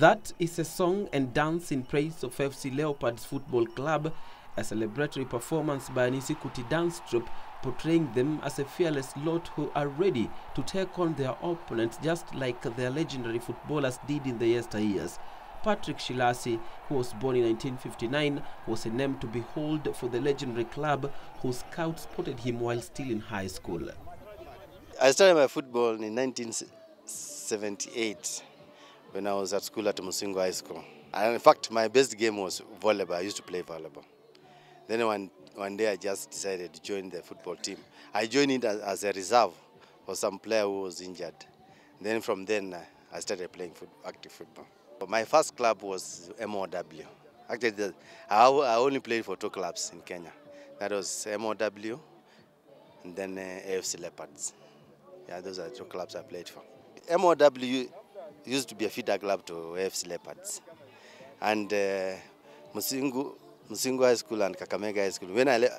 That is a song and dance in praise of FC Leopards Football Club, a celebratory performance by an Isikuti dance troupe portraying them as a fearless lot who are ready to take on their opponents just like their legendary footballers did in the yesteryears. Patrick Shilasi, who was born in 1959, was a name to behold for the legendary club whose scouts spotted him while still in high school. I started my football in 1978 when I was at school at Musingo High School. And in fact, my best game was volleyball. I used to play volleyball. Then one day I just decided to join the football team. I joined it as a reserve for some player who was injured. Then from then I started playing active football. My first club was MOW. Actually, I only played for two clubs in Kenya. That was MOW and then AFC Leopards. Yeah, those are the two clubs I played for. MOW used to be a feeder club to AFC Leopards. And Musingo High School and Kakamega High School. When I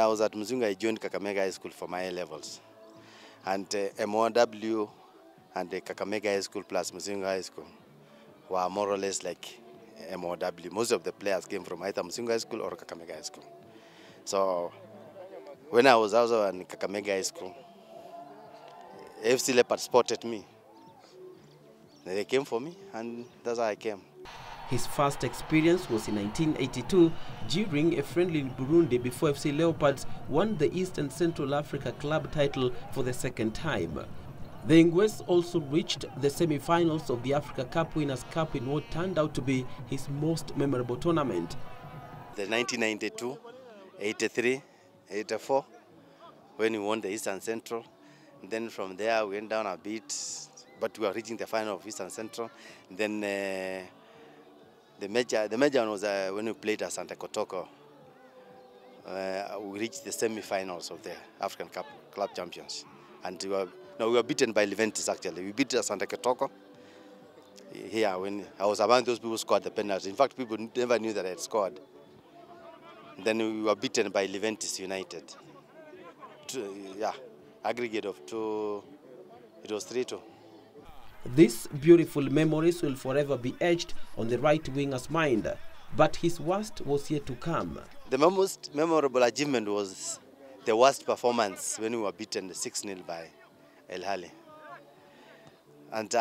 was at Musingo, I joined Kakamega High School for my A-levels. And MOW and Kakamega High School plus Musingo High School were more or less like MOW. Most of the players came from either Musingo High School or Kakamega High School. So when I was also in Kakamega High School, AFC Leopards spotted me. They came for me, and that's how I came. His first experience was in 1982 during a friendly in Burundi before FC Leopards won the East and Central Africa club title for the second time. The Ingwes also reached the semi-finals of the Africa Cup Winners' Cup in what turned out to be his most memorable tournament. The 1992, 83, 84, when we won the East and Central. And then from there we went down a bit, but we were reaching the final of East and Central. Then the major one was when we played at Santa Kotoko. We reached the semi-finals of the African Cup Club Champions. And we were beaten by Leventis actually. We beat Santa Kotoko here when I was among those people who scored the penalty. In fact, people never knew that I had scored. Then we were beaten by Leventis United. Aggregate of 2, it was 3-2. These beautiful memories will forever be etched on the right winger's mind, but his worst was yet to come. The most memorable achievement was the worst performance when we were beaten 6-0 by El Hali. And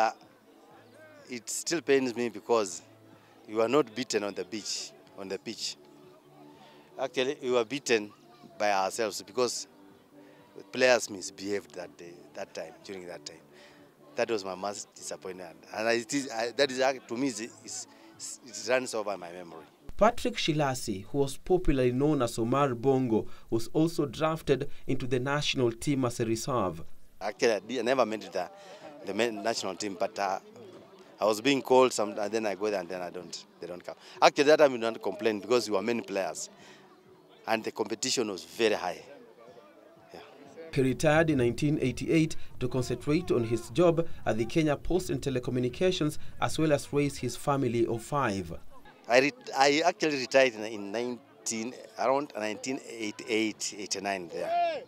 it still pains me because we were not beaten on the pitch. Actually, we were beaten by ourselves because players misbehaved during that time. That was my most disappointment, and that is to me it runs over my memory. Patrick Shilasi, who was popularly known as Omar Bongo, was also drafted into the national team as a reserve. Actually, I never made the national team, but I was being called and then I go there and then they don't come. Actually, that time we don't complain because we were many players, and the competition was very high. He retired in 1988 to concentrate on his job at the Kenya Post and Telecommunications as well as raise his family of 5. I actually retired in around 1988-89 there.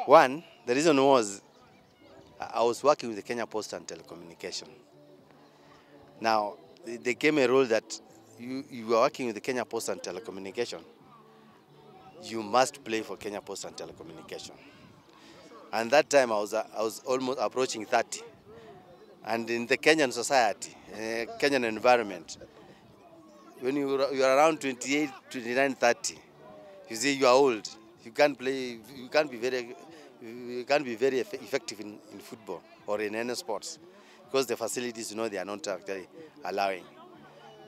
One, the reason was I was working with the Kenya Post and Telecommunication. Now, there came a rule that you were working with the Kenya Post and Telecommunication. You must play for Kenya Post and Telecommunication. And that time I was almost approaching 30. And in the Kenyan society, Kenyan environment, when you are around 28, 29, 30, you see you are old. You can't play. You can't be very effective in football or in any sports because the facilities, they are not actually allowing.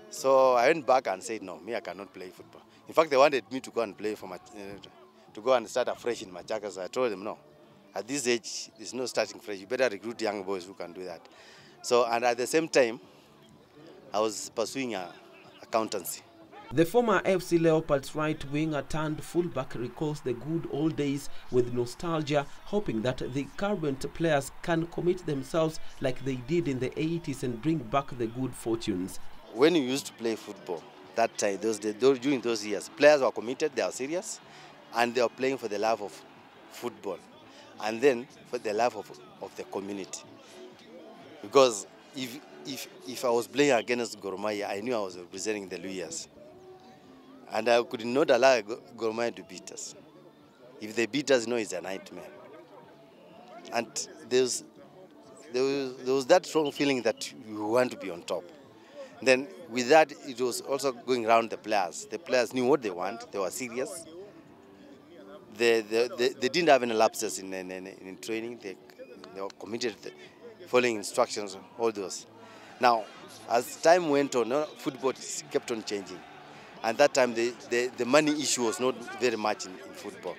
So I went back and said, no, I cannot play football. In fact, they wanted me to go and play to go and start afresh in Machakos. I told them, no, at this age, there's no starting fresh. You better recruit young boys who can do that. So, and at the same time, I was pursuing accountancy. The former FC Leopards right winger turned fullback recalls the good old days with nostalgia, hoping that the current players can commit themselves like they did in the 80s and bring back the good fortunes. When you used to play football, that time, during those years, players were committed, they are serious, and they are playing for the love of football, and then for the love of the community. Because if if I was playing against Gor Mahia, I knew I was representing the Luyas. And I could not allow Gor Mahia to beat us. If they beat us, it's a nightmare. And there was that strong feeling that you want to be on top. Then with that, it was also going around the players. The players knew what they want. They were serious. They didn't have any lapses in training. They were committed, following instructions, all those. Now, as time went on, football kept on changing. And that time, the money issue was not very much in football.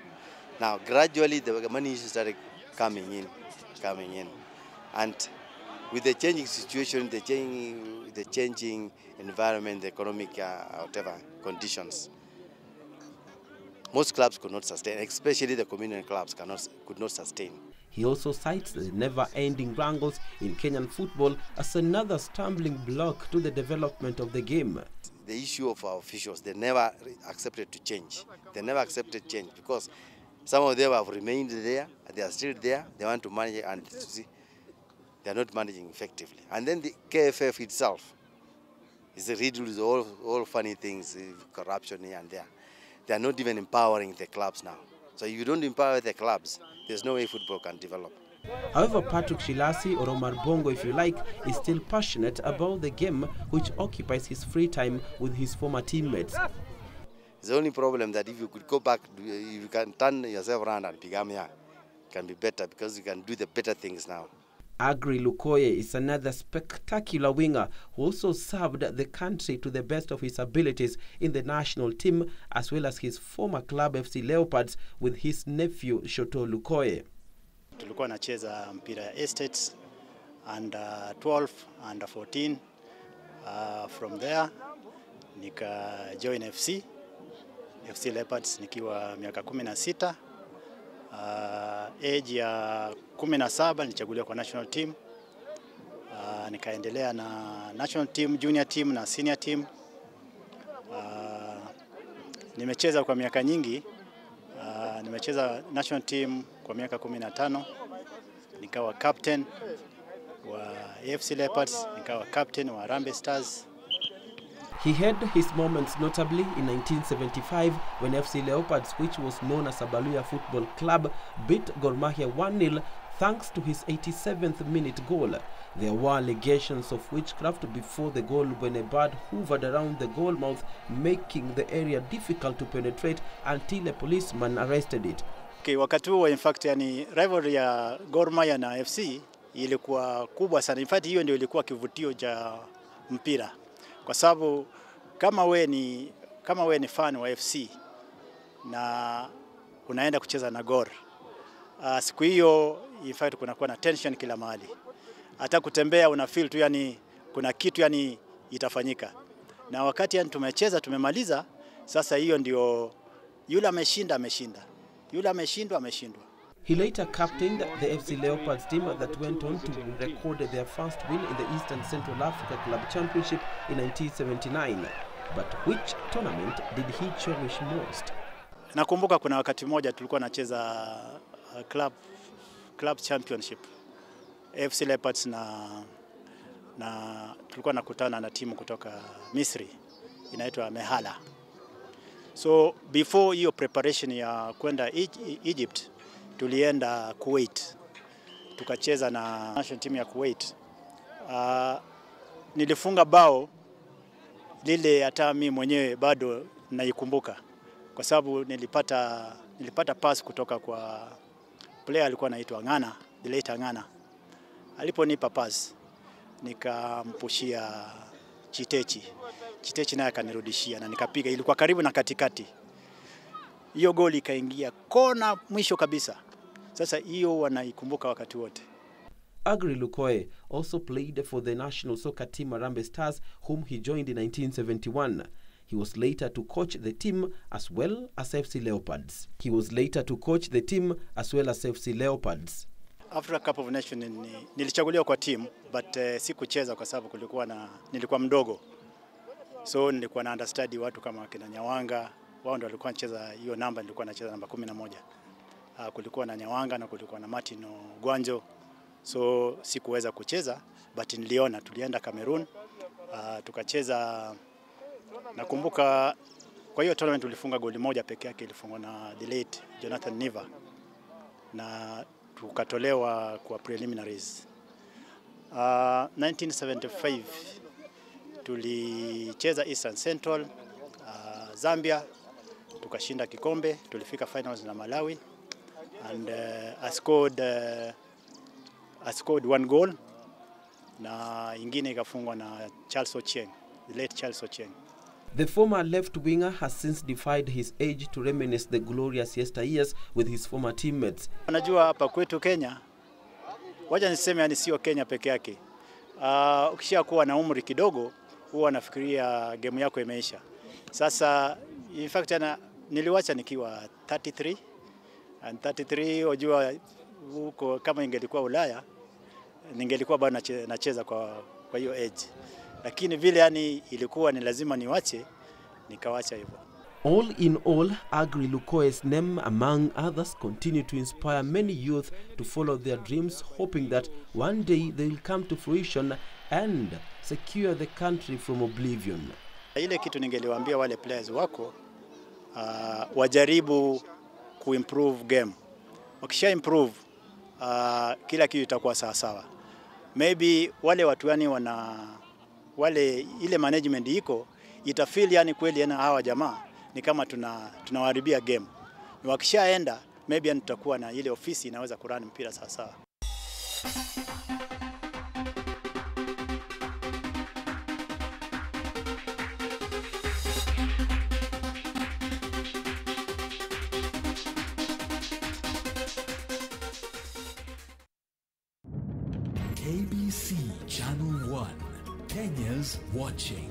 Now, gradually, the money issue started coming in. And with the changing situation, the changing environment, the economic whatever conditions, most clubs could not sustain, especially the community clubs could not sustain. He also cites the never-ending wrangles in Kenyan football as another stumbling block to the development of the game. The issue of our officials, they never accepted to change. They never accepted change because some of them have remained there, they are still there, they want to manage and see they are not managing effectively. And then the KFF itself is riddled with all funny things, corruption here and there. They are not even empowering the clubs now. So if you don't empower the clubs, there's no way football can develop. However, Patrick Shilasi, or Omar Bongo if you like, is still passionate about the game, which occupies his free time with his former teammates. The only problem that if you could go back, if you can turn yourself around and become here, it can be better because you can do the better things now. Agri Lukoye is another spectacular winger who also served the country to the best of his abilities in the national team, as well as his former club FC Leopards with his nephew Shoto Lukoye. Tulikuwa nacheza mpira ya estates, under 12, under 14. From there, nika join FC Leopards nikiwa miaka 16. Age ya 17 nilichaguliwa kwa national team. Nikaendelea na national team, junior team na senior team. Nimecheza kwa miaka nyingi. Nimecheza national team kwa miaka 15. Nikawa captain wa AFC Leopards, nikawa captain wa Harambee Stars. He had his moments notably in 1975 when FC Leopards, which was known as Abaluya Football Club, beat Gor Mahia 1-0 thanks to his 87th minute goal. There were allegations of witchcraft before the goal when a bird hovered around the goal mouth, making the area difficult to penetrate until a policeman arrested it. Okay, wakati huo in fact rivalry ya Gor Mahia na FC ilikuwa kubwa sana. In fact hiyo ndio ilikuwa kivutio cha mpira. Kwa sababu kama we ni fan wa FC na unaenda kucheza na Gor, siku hiyo in fact kunakuwa na tension kila mahali. Hata kutembea una feel tu kuna kitu itafanyika. Na wakati tumecheza tumemaliza, sasa hiyo ndio yule ameshinda. Yule ameshindwa. He later captained the FC Leopards team that went on to record their first win in the Eastern Central Africa Club Championship in 1979. But which tournament did he cherish most? Nakumbuka kuna wakati moja tulikuwa nacheza club championship. FC Leopards na tulikuwa nakutana na timu kutoka Misri inaitwa Mehala. So before hiyo preparation ya kwenda Egypt, tulienda Kuwait. Tukacheza na national team ya Kuwait. Nilifunga bao lile hata mimi mwenyewe bado naikumbuka. Kwa sababu nilipata pass kutoka kwa player alikuwa anaitwa Ngana, Deleta Ngana. Aliponipa pass nikampushia Chitechi naye akanirudishia na nikapiga, ilikuwa karibu na katikati. Hiyo goli ikaingia kona mwisho kabisa. Sasa hiyo wanaikumbuka wakati wote. Agri Lukoye also played for the national soccer team Harambee Stars, whom he joined in 1971. He was later to coach the team as well as FC Leopards. After a Cup of Nations nilichaguliwa kwa team, but sikucheza kwa sababu nilikuwa mdogo. So nilikuwa na understudy watu kama kina Nyawanga, wao ndio walikuwa wanacheza hiyo namba, nilikuwa nacheza namba 11. Kulikuwa na Nyawanga na kulikuwa na Martin Gwanjo. So sikuweza kucheza, but niliona tulienda Cameroon, tukacheza. Nakumbuka kwa hiyo tournament tulifunga goli moja peke yake, ilifungwa na the late Jonathan Niva, na tukatolewa kwa preliminaries. 1975 tulicheza Eastern Central, Zambia, tukashinda kikombe, tulifika finals na Malawi, and I scored one goal na ingine ikafungwa na Charles Ochieng, the late Charles Ochieng. The former left winger has since defied his age to reminisce the glorious yesteryears with his former teammates. Unajua hapa kwetu Kenya, wacha niseme yani sio Kenya peke yake. Ukishakuwa na umri kidogo, huwa nafikiria game yako imeisha. Sasa in fact niliwacha nikiwa 33, and 33 unajua huko kama ingelikuwa Ulaya ningelikuwa bado nacheza kwa hiyo age. Lakini vile yani ilikuwa ni lazima niwache, nikawacha hivyo. All in all, Agri Lukoe's name, among others, continue to inspire many youth to follow their dreams, hoping that one day they will come to fruition and secure the country from oblivion. Ile kitu ningeliwaambia wale players wako, wajaribu kuimprove game. Wakisha improve, kila kitu itakuwa sawa sawa. Maybe wale watu yani wale ile management iko itafeel yani kweli yana hawa jamaa ni kama tunawaharibia game. Ni wakishaenda maybe tutakuwa na ile ofisi inaweza kurun mpira sawa sawa. KBC Channel 1, Kenya's watching.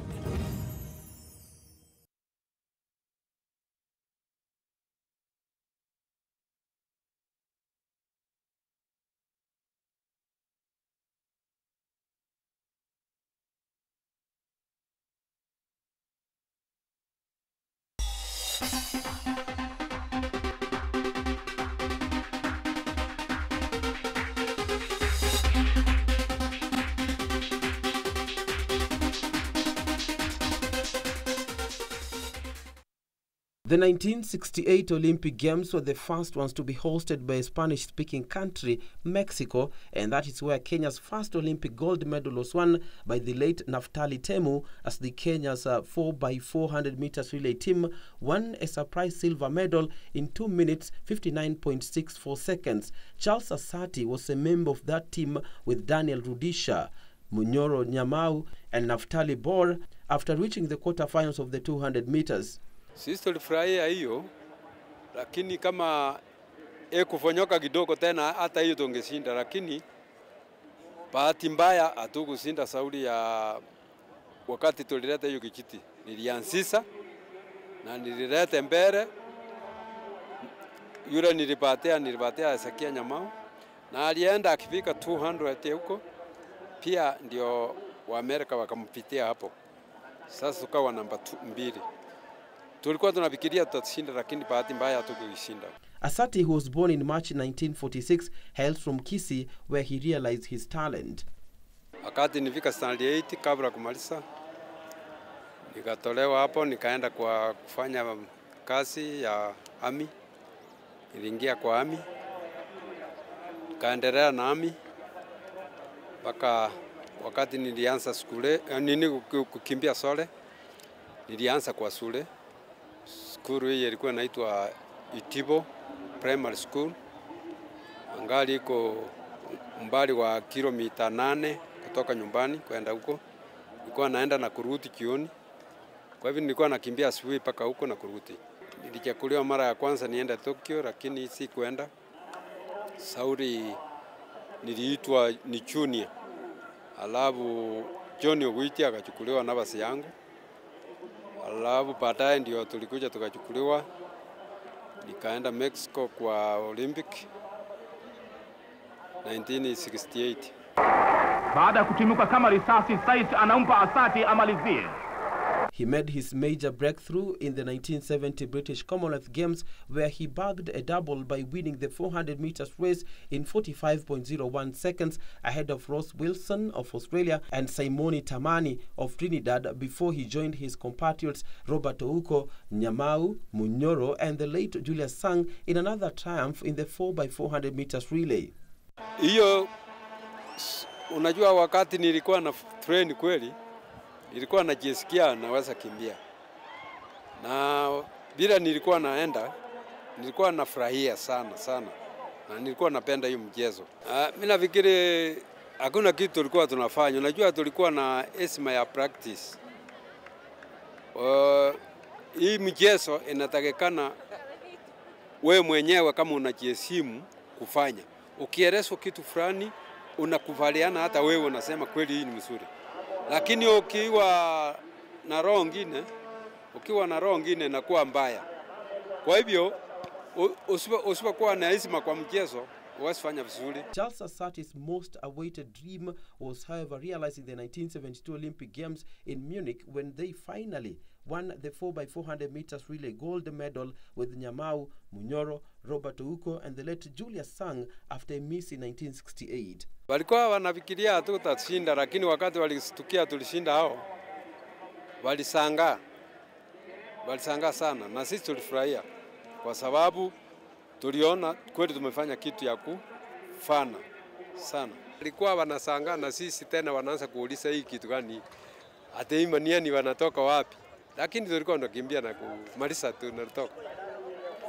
The 1968 Olympic Games were the first ones to be hosted by a Spanish-speaking country, Mexico, and that is where Kenya's first Olympic gold medal was won by the late Naftali Temu as the Kenya's 4x400 meters relay team won a surprise silver medal in 2 minutes 59.64 seconds. Charles Asati was a member of that team with Daniel Rudisha, Munyoro Nyamau and Naftali Bor after reaching the quarterfinals of the 200 meters. Sisi tulifurahia hiyo, lakini kama kufonyoka kidogo tena hata hiyo tungeshinda, lakini bahati mbaya hatukushinda sauli ya wakati tulileta hiyo kijiti. Nilianzisha na nilileta mbele, yule nilipatia Sakia Nyamao na alienda akifika 200 huko, pia ndio wa Amerika wakampitia hapo. Sasa tukawa namba 2. Tulikuwa tunafikiria tutashinda, lakini bahati mbaya hatukushinda. Asati, who was born in March 1946, hails from Kisii, where he realized his talent. Wakati nifika standard 8 kabla kumaliza, nikatolewa hapo, nikaenda kwa kufanya kazi ya army. Niliingia kwa army, kaendelea na army mpaka wakati nilianza shule, kukimbia shule, nilianza kwa shule. Skuru hii ilikuwa inaitwa Itibo Primary School. Angali iko umbali wa kilomita 8 kutoka nyumbani kwenda huko. Nilikuwa naenda na kurudi jioni. Kwa hivyo nilikuwa nakimbia asubuhi mpaka huko na kurudi. Nilichakuliwa mara ya kwanza nienda Tokyo, lakini si kwenda. Sauri niliitwa ni junior. Alafu John Ogwiti akachukuliwa na basi yangu. Alafu baadaye ndio tulikuja tukachukuliwa, nikaenda Mexico kwa Olympic 1968. Baada ya kutimuka kama risasi, Said anampa Asati amalizie. He made his major breakthrough in the 1970 British Commonwealth Games, where he bagged a double by winning the 400 meters race in 45.01 seconds ahead of Ross Wilson of Australia and Simone Tamani of Trinidad before he joined his compatriots Robert Ouko, Nyamau, Munyoro and the late Julius Sang in another triumph in the 4x400 meters relay. Hiyo unajua wakati nilikuwa na train kweli, nilikuwa najisikia naweza kimbia. Na bila nilikuwa naenda, nilikuwa nafurahia sana. Na nilikuwa napenda hiyo mchezo. Mimi nafikiri hakuna kitu tulikuwa tunafanya. Unajua tulikuwa na esima ya practice. Hii mchezo inatakikana wewe mwenyewe kama unajiheshimu kufanya. Ukielezwa kitu fulani unakubaliana, hata wewe unasema kweli hii ni mzuri. Lakini ukiwa na roho nyingine inakuwa mbaya. Kwa hivyo usipokuwa na heshima kwa mchezo huwezi vizuri. Charles Asati's most awaited dream was however realized in the 1972 Olympic Games in Munich when they finally won the 4x400 meters relay gold medal with Nyamau, Munyoro, Robert Ouko and the late Julius Sang after a miss in 1968. Walikuwa wanafikiria hatutashinda, lakini wakati walistukia tulishinda hao, walishangaa sana, na sisi tulifurahia kwa sababu tuliona kweli tumefanya kitu ya kufana sana. Walikuwa wanashangaa na sisi tena wanaanza kuuliza hii kitu gani, hata imani wanatoka wapi, lakini tulikuwa tunakimbia na kumaliza tunatoka.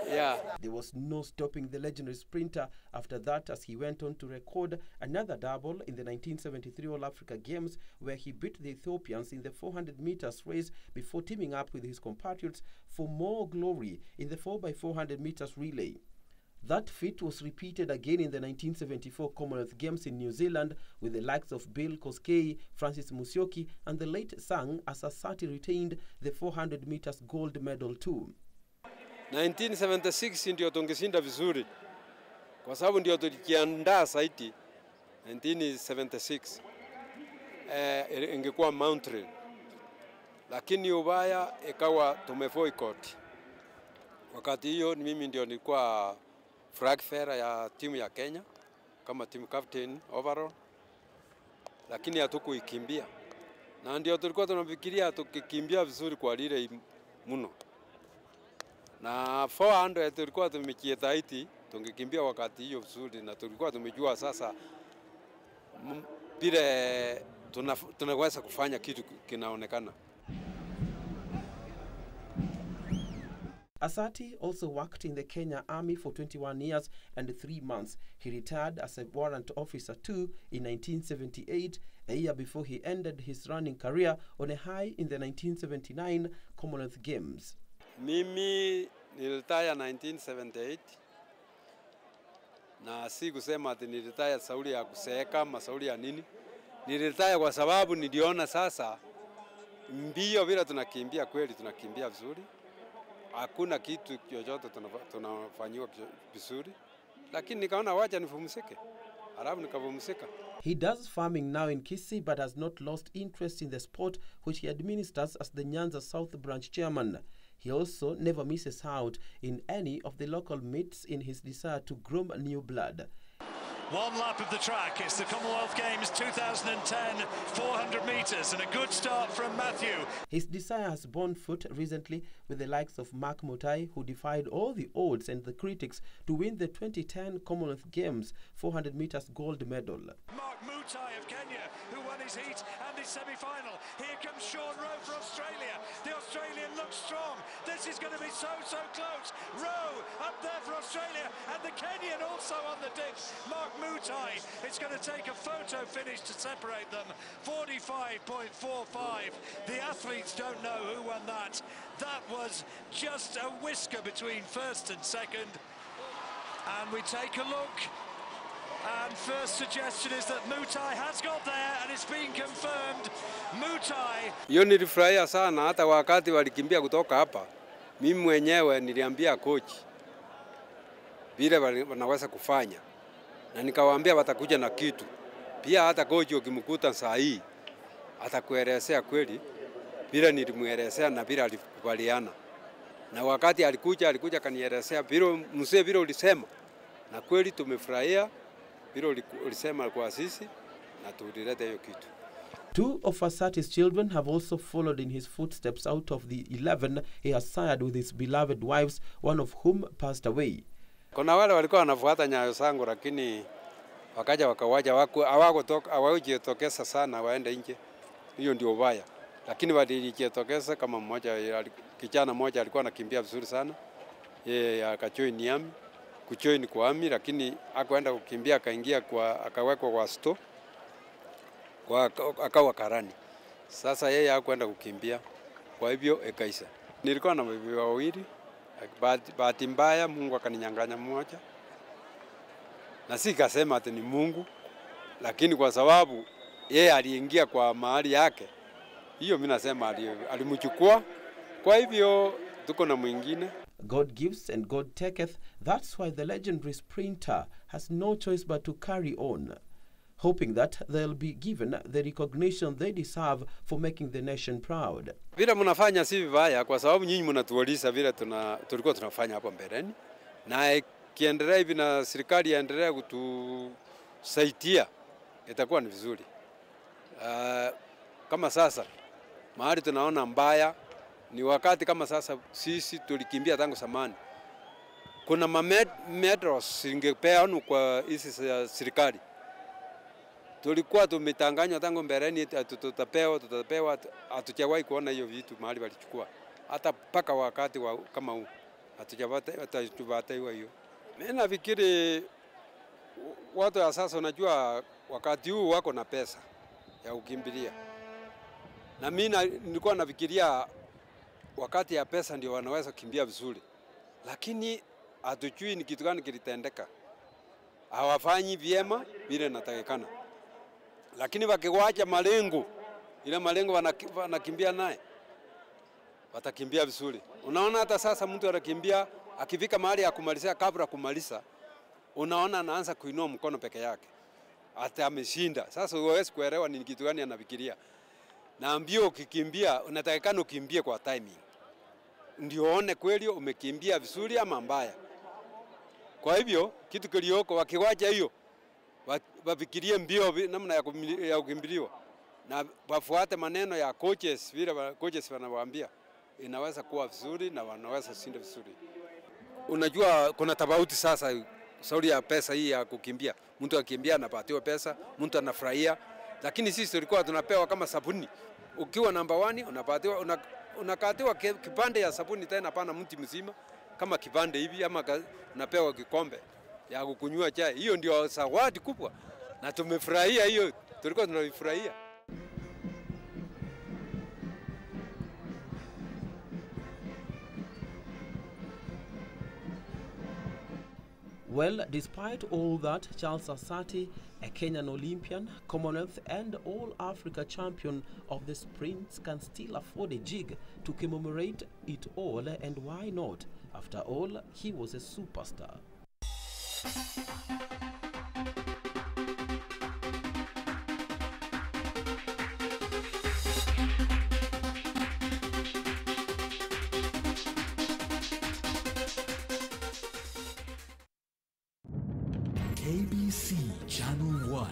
Yeah. There was no stopping the legendary sprinter after that as he went on to record another double in the 1973 All-Africa Games where he beat the Ethiopians in the 400 meters race before teaming up with his compatriots for more glory in the 4x400 meters relay. That feat was repeated again in the 1974 Commonwealth Games in New Zealand with the likes of Bill Koskei, Francis Musyoki and the late Sang as Asati retained the 400 meters gold medal too. 1976 ndio tungeshinda vizuri kwa sababu ndio tulijiandaa zaidi. 1976 ingekuwa Montreal, lakini ubaya ikawa tumevoicot. Wakati hiyo mimi ndio nilikuwa flag bearer ya timu ya Kenya kama team captain overall, lakini hatukuikimbia, na ndio tulikuwa tunafikiria tukikimbia vizuri kwa lile mno. Na 400 tulikuwa tumekietaiti tungekimbia wakati hiyo vizuri, na tulikuwa tumejua sasa vile tunaweza kufanya kitu kinaonekana. Asati also worked in the Kenya Army for 21 years and 3 months. He retired as a warrant officer too in 1978, a year before he ended his running career on a high in the 1979 Commonwealth Games. Mimi nilitaya 1978 na si kusema ati nilitaya sauli ya kuseeka masauli ya nini. Nilitaya kwa sababu niliona sasa mbio vile tunakimbia kweli tunakimbia vizuri. Hakuna kitu chochote tunafanywa vizuri, lakini nikaona wacha nipumzike. Alafu nikapumzika. He does farming now in Kisii but has not lost interest in the sport which he administers as the Nyanza South Branch chairman. He also never misses out in any of the local meets in his desire to groom new blood. One lap of the track. It's the Commonwealth Games 2010 400 meters and a good start from Matthew. His desire has borne fruit recently with the likes of Mark Mutai, who defied all the odds and the critics to win the 2010 Commonwealth Games 400 meters gold medal. Mark Mutai of Kenya, who won his heat and his semi-final. Here comes Sean Rowe for Australia. The Australian looks strong. This is going to be so close. Rowe up there for Australia and the Kenyan also on the ditch. Mark Mutai. It's going to take a photo finish to separate them. 45.45. The athletes don't know who won that. That was just a whisker between first and second. And we take a look. And first suggestion is that Mutai has got there and it's been confirmed. Mutai. Hiyo nilifurahia sana hata wakati walikimbia kutoka hapa. Mimi mwenyewe niliambia coach vile wanaweza kufanya. Na nikawaambia watakuja na kitu. Pia hata coach ukimkuta saa hii atakuelezea kweli bila nilimuelezea na bila alikubaliana. Na wakati alikuja kanielezea mzee vile ulisema, na kweli tumefurahia vile ulisema kwa sisi na tulileta hiyo kitu. 2 of Asati's children have also followed in his footsteps out of the 11 he has sired with his beloved wives, one of whom passed away. Kuna wale walikuwa wanafuata nyayo zangu lakini wakaja wakawaja hawakujitokeza sana waende nje. Hiyo ndio ubaya. Lakini walijitokeza kama mmoja, kijana mmoja alikuwa anakimbia vizuri sana. Yeye akajoin Niami, kujoin kwa Ami, lakini akaenda kukimbia akawekwa kwa store. Akawa karani. Sasa yeye hakwenda kukimbia. Kwa hivyo ekaisha. Nilikuwa na bibi wawili. Bahati mbaya Mungu akaninyang'anya mmoja. Na sikasema ati ni Mungu, lakini kwa sababu yeye aliingia kwa mahali yake, hiyo mimi nasema alimchukua. Kwa hivyo tuko na mwingine. God gives and God taketh. That's why the legendary sprinter has no choice but to carry on, hoping that they'll be given the recognition they deserve for making the nation proud. Vile mnafanya si vibaya kwa sababu nyinyi mnatuuliza vile tulikuwa tunafanya hapo mbeleni, na kiendelea hivi na serikali iendelee kutusaidia itakuwa ni vizuri. Kama sasa mahali tunaona mbaya ni wakati kama sasa sisi tulikimbia tangu zamani. Kuna medals ingepeanwa kwa hizi serikali. Tulikuwa tumetanganywa tangu mbeleni tutapewa, hatujawahi kuona hiyo vitu mahali walichukua. Hata paka wakati kama huu hatujapata hiyo. Mimi nafikiri watu wa sasa unajua wakati huu wako na pesa ya kukimbilia. Na mimi nilikuwa nafikiria wakati ya pesa ndio wanaweza kukimbia vizuri. Lakini hatujui ni kitu gani kilitendeka. Hawafanyi vyema vile inatakikana. Lakini wakiwacha malengo, ile malengo wanakimbia naye, watakimbia vizuri. Unaona hata sasa mtu anakimbia, akifika mahali ya kumalizia kabla kumaliza, unaona anaanza kuinua mkono peke yake. Hata ameshinda. Sasa huwezi kuelewa ni kitu gani anafikiria. Na mbio ukikimbia, unatakikana ukimbie kwa timing. Ndio uone kweli umekimbia vizuri ama mbaya. Kwa hivyo, kitu kilioko wakiwacha hiyo, wafikirie mbio namna ya kukimbiliwa. Na wafuate maneno ya coaches, vile coaches wanawaambia. Inaweza kuwa vizuri na wanaweza shinda vizuri. Unajua kuna tofauti sasa sauri ya pesa hii ya kukimbia. Mtu akimbia anapatiwa pesa, mtu anafurahia. Lakini sisi tulikuwa tunapewa kama sabuni. Ukiwa namba 1 unapatiwa unakatiwa kipande ya sabuni tena pana mti mzima kama kipande hivi ama unapewa kikombe ya kukunywa chai. Hiyo ndio zawadi kubwa. Na tumefurahia hiyo. Tulikuwa tunafurahia. Well, despite all that, Charles Asati, a Kenyan Olympian, Commonwealth and All-Africa champion of the sprints, can still afford a jig to commemorate it all, and why not? After all, he was a superstar. KBC Channel 1,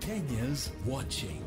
Kenya's watching.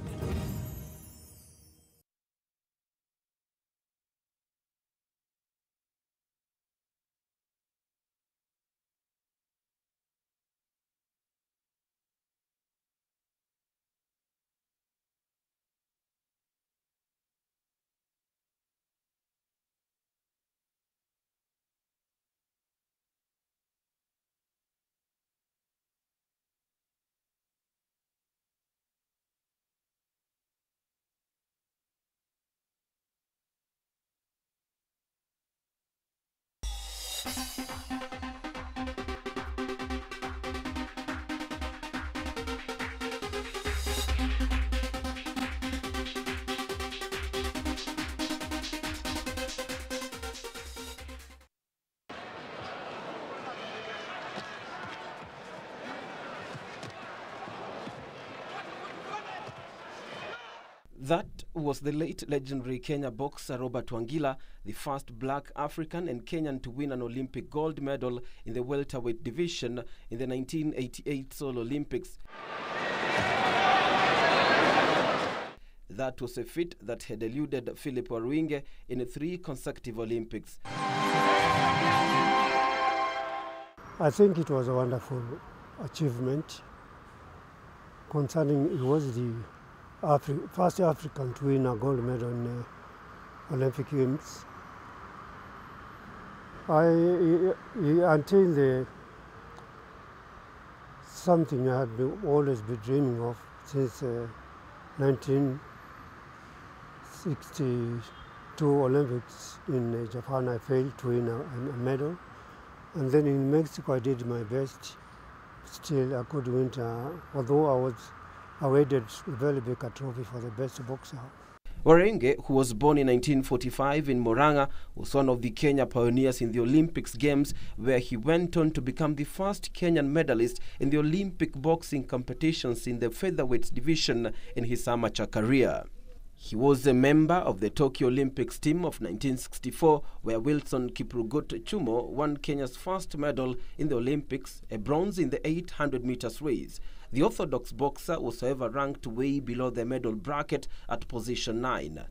That was the late legendary Kenya boxer Robert Wangila, the first black African and Kenyan to win an Olympic gold medal in the welterweight division in the 1988 Seoul Olympics. That was a feat that had eluded Philip Waruinge in 3 consecutive Olympics. I think it was a wonderful achievement, concerning he was the first African to win a gold medal in Olympic Games. Until something I had always been dreaming of since 1962 Olympics in Japan. I failed to win a medal, and then in Mexico I did my best. Still I could win, although I was awarded a very big trophy for the best boxer. Waruinge, who was born in 1945 in Murang'a, was one of the Kenya pioneers in the Olympics Games, where he went on to become the first Kenyan medalist in the Olympic boxing competitions in the featherweight division in his amateur career. He was a member of the Tokyo Olympics team of 1964, where Wilson Kiprugut Chumo won Kenya's first medal in the Olympics, a bronze in the 800 meters race. The orthodox boxer was, however, ranked way below the medal bracket at position 9.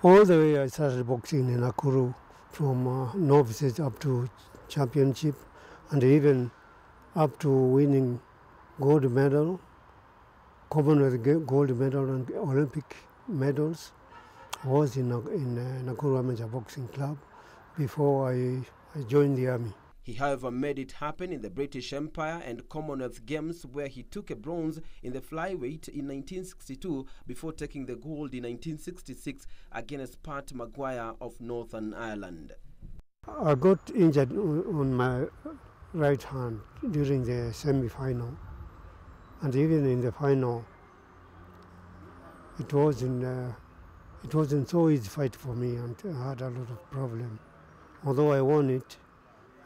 All the way I started boxing in Nakuru, from novices up to championship, and even up to winning gold medal, Commonwealth gold medal and Olympic medals. I was in Nakuru Amateur Boxing Club before I joined the army. He, however, made it happen in the British Empire and Commonwealth Games, where he took a bronze in the flyweight in 1962 before taking the gold in 1966 against Pat Maguire of Northern Ireland. I got injured on my right hand during the semi-final, and even in the final, it wasn't so easy fight for me, and I had a lot of problem. Although I won it,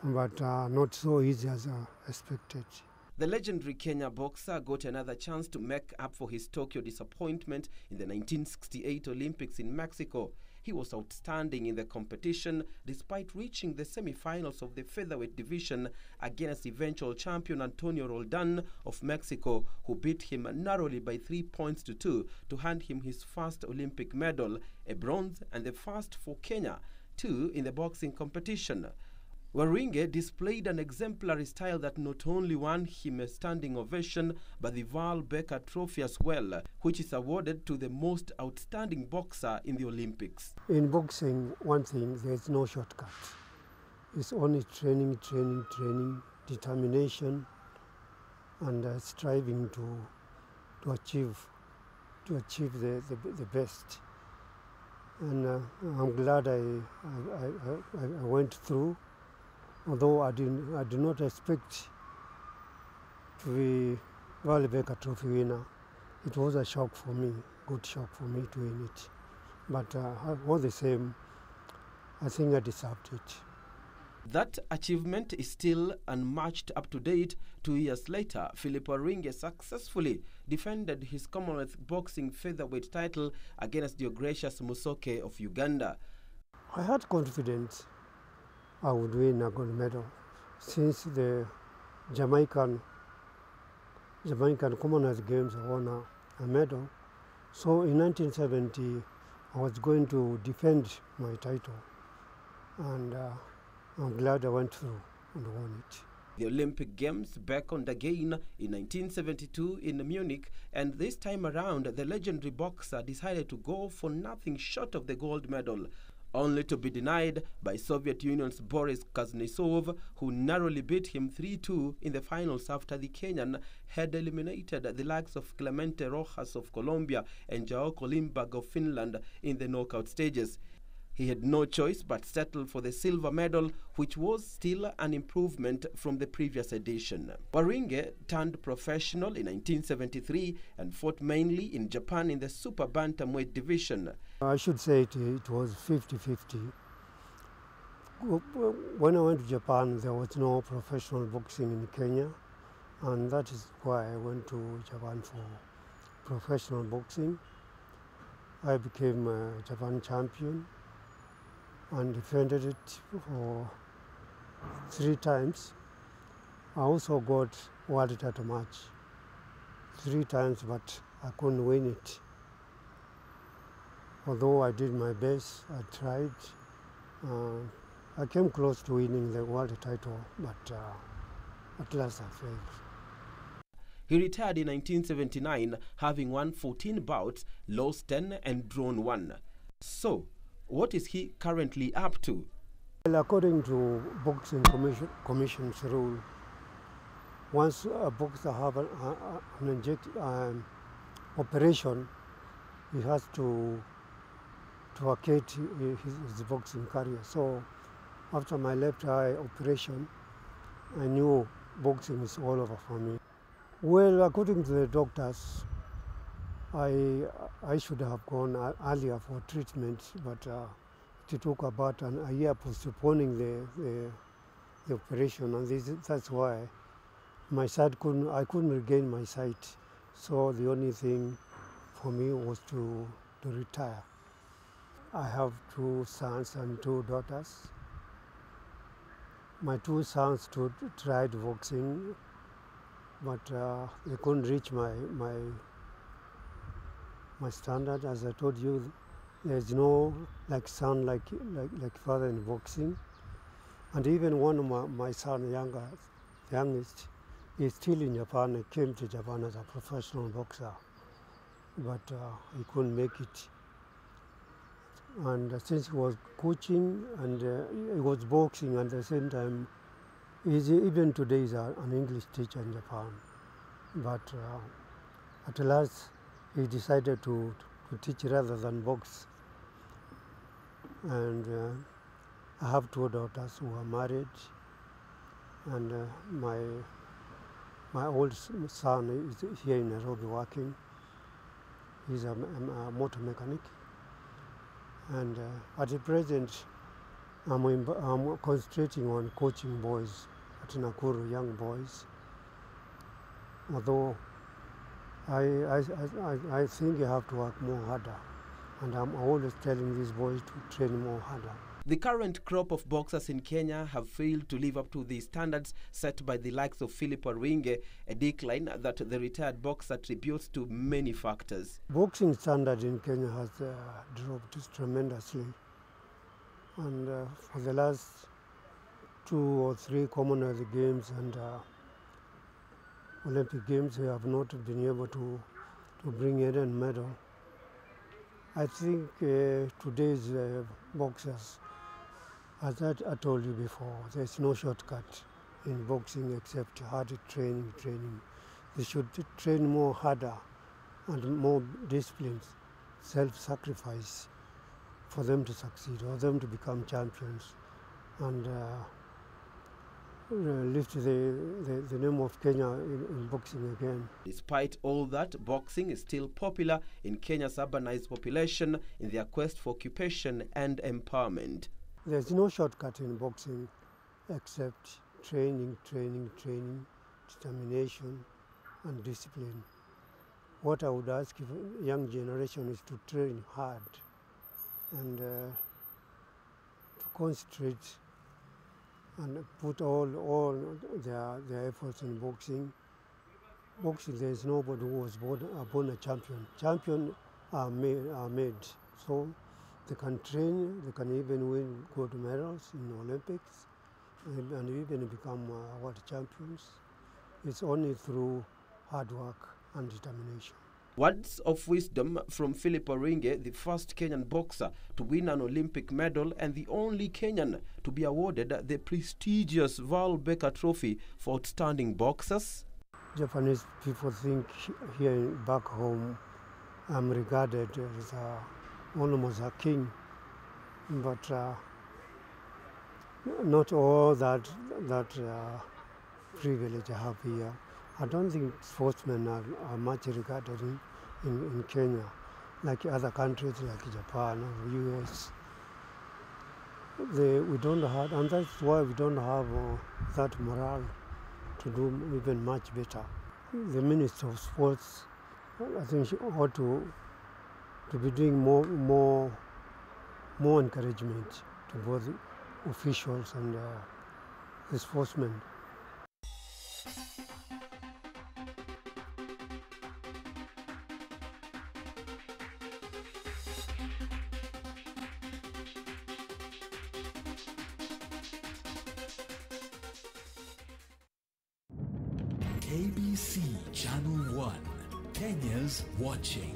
but not so easy as I expected. The legendary Kenya boxer got another chance to make up for his Tokyo disappointment in the 1968 Olympics in Mexico. He was outstanding in the competition despite reaching the semi-finals of the featherweight division against eventual champion Antonio Roldan of Mexico, who beat him narrowly by 3 points to 2 to hand him his first Olympic medal, a bronze and the first for Kenya, too, in the boxing competition. Waruinge displayed an exemplary style that not only won him a standing ovation, but the Val Becker Trophy as well, which is awarded to the most outstanding boxer in the Olympics. In boxing, one thing, there's no shortcut. It's only training, determination, and striving to achieve the best. And I'm glad I went through. Although I do not expect to be Val Becker Trophy winner, it was a shock for me, good shock for me to win it. But all the same, I think I deserved it. That achievement is still unmatched up to date. 2 years later, Philip Waruinge successfully defended his Commonwealth boxing featherweight title against Deogratius Musoke of Uganda. I had confidence I would win a gold medal, since the Jamaican Commonwealth Games I won a medal. So in 1970, I was going to defend my title, and I'm glad I went through and won it. The Olympic Games beckoned again in 1972 in Munich, and this time around the legendary boxer decided to go for nothing short of the gold medal, only to be denied by Soviet Union's Boris Kuznetsov, who narrowly beat him 3-2 in the finals after the Kenyan had eliminated the likes of Clemente Rojas of Colombia and Jaoko Lindberg of Finland in the knockout stages. He had no choice but settle for the silver medal, which was still an improvement from the previous edition. Waruinge turned professional in 1973 and fought mainly in Japan in the super bantamweight division. I should say it was 50-50. When I went to Japan, there was no professional boxing in Kenya, and that is why I went to Japan for professional boxing. I became a Japan champion and defended it for 3 times. I also got world title match 3 times, but I couldn't win it. Although I did my best, I tried. I came close to winning the world title, but at last I failed. He retired in 1979, having won 14 bouts, lost 10 and drawn 1. So, what is he currently up to? Well, according to Boxing Commission's rule, once a boxer have an operation, he has to vacate his boxing career. So after my left eye operation, I knew boxing is all over for me. Well, according to the doctors, I should have gone earlier for treatment, but it took about a year postponing the operation, and that's why I couldn't regain my sight. So the only thing for me was to retire. I have 2 sons and 2 daughters. My 2 sons tried boxing, but they couldn't reach my standard. As I told you, there's no son like father in boxing. And even one of my son, youngest, is still in Japan. He came to Japan as a professional boxer, but he couldn't make it. And since he was coaching and he was boxing at the same time, even today he's an English teacher in Japan. But at last he decided to teach rather than box. And I have 2 daughters who are married, and my old son is here in Nairobi working. He's a motor mechanic. And at the present, I'm concentrating on coaching boys at Nakuru, young boys. Although I think you have to work more harder, and I'm always telling these boys to train more harder. The current crop of boxers in Kenya have failed to live up to the standards set by the likes of Philip Orwinge, a decline that the retired boxer attributes to many factors. Boxing standard in Kenya has dropped tremendously. And for the last 2 or 3 Commonwealth Games and Olympic Games, we have not been able to bring in a medal. I think today's boxers, as I told you before, there's no shortcut in boxing except hard training. They should train more harder and more disciplines, self-sacrifice for them to succeed, or them to become champions and lift the name of Kenya in boxing again. Despite all that, boxing is still popular in Kenya's urbanized population in their quest for occupation and empowerment. There's no shortcut in boxing except training, determination and discipline. What I would ask the young generation is to train hard and to concentrate and put all their efforts in boxing. Boxing, there is nobody who was born a champion. Champions are made, so they can train, they can even win gold medals in Olympics and even become world champions. It's only through hard work and determination. Words of wisdom from Philip Orwinge, the first Kenyan boxer to win an Olympic medal and the only Kenyan to be awarded the prestigious Val Becker Trophy for outstanding boxers. Japanese people think here back home I'm regarded as almost a king, but not all that privilege I have here. I don't think sportsmen are much regarded in Kenya, like other countries like Japan or US. We don't have, and that's why we don't have that morale to do even much better. The Minister of Sports, I think, she ought to be doing more encouragement to both officials and the sportsmen. KBC Channel 1, Kenya's watching.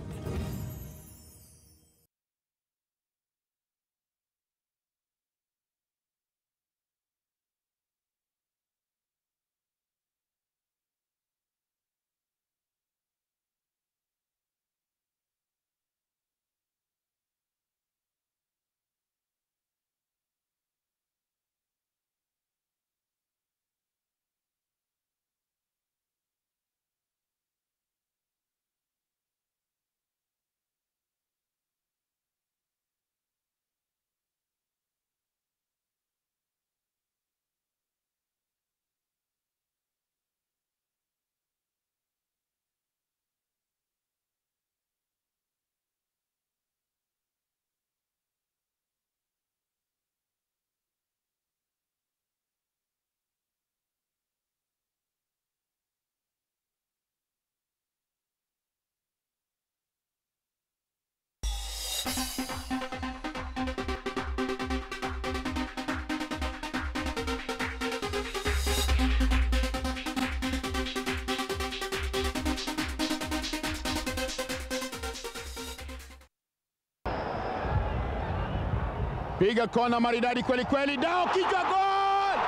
Piga kona maridadi kweli kweli, dao kichwa, goal!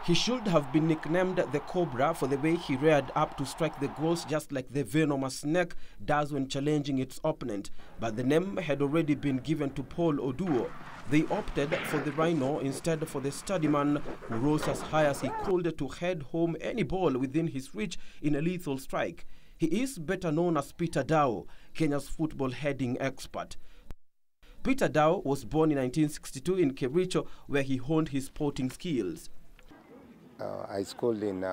He should have been nicknamed the Cobra for the way he reared up to strike the goals, just like the venomous snake does when challenging its opponent. But the name had already been given to Paul Oduo. They opted for the Rhino instead for the sturdy man who rose as high as he could to head home any ball within his reach in a lethal strike. He is better known as Peter Dao, Kenya's football heading expert. Peter Dao was born in 1962 in Kericho, where he honed his sporting skills. I schooled in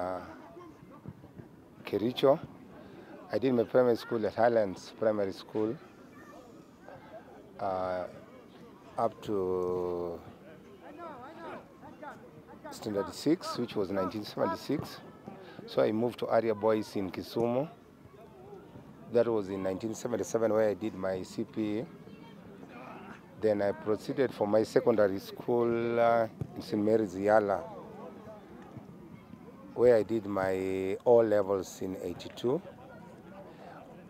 Kericho. I did my primary school at Highlands Primary School up to Standard 6, which was 1976. So I moved to Area Boys in Kisumu. That was in 1977, where I did my CPE. Then I proceeded for my secondary school in St. Mary's Yala, where I did my O levels in 82.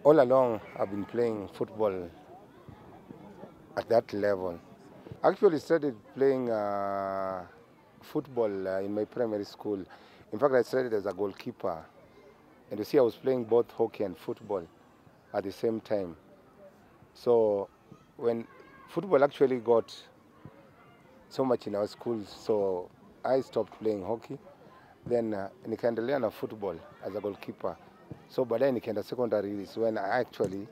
All along, I've been playing football at that level. Actually started playing football in my primary school. In fact, I started as a goalkeeper. And you see, I was playing both hockey and football at the same time. So when football actually got so much in our schools, so I stopped playing hockey. Then nikaendelea na football as a goalkeeper. So baadaye nikaenda secondary is when I actually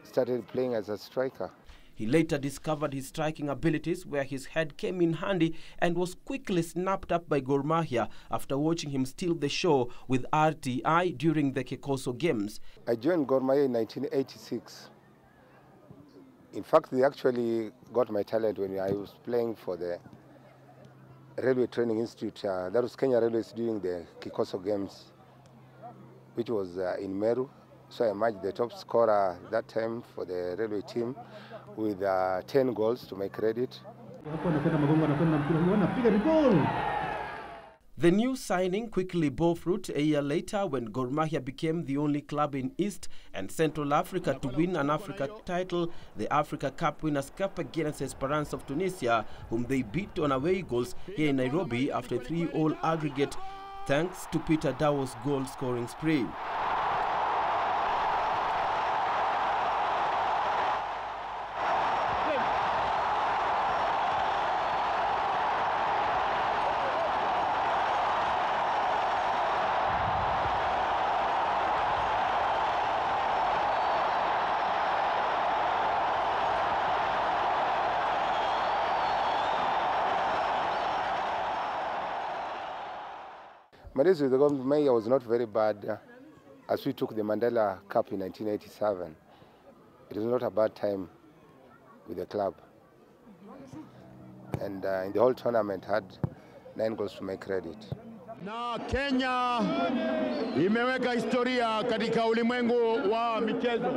started playing as a striker. He later discovered his striking abilities, where his head came in handy and was quickly snapped up by Gor Mahia after watching him steal the show with RTI during the Kikoso Games. I joined Gor Mahia in 1986. In fact, they actually got my talent when I was playing for the Railway Training Institute. That was Kenya Railways during the Kikoso Games, which was in Meru. So I emerged the top scorer that time for the railway team with 10 goals to my credit. The new signing quickly bore fruit a year later when Gor Mahia became the only club in East and Central Africa to win an Africa title, the Africa Cup Winners' Cup against Esperance of Tunisia, whom they beat on away goals here in Nairobi after a 3-all aggregate, thanks to Peter Dawo's goal-scoring spree. My days with the Gor Mahia was not very bad as we took the Mandela Cup in 1987. it was not a bad time with the club. And in the whole tournament had 9 goals to my credit. Na Kenya imeweka historia katika ulimwengu wa michezo.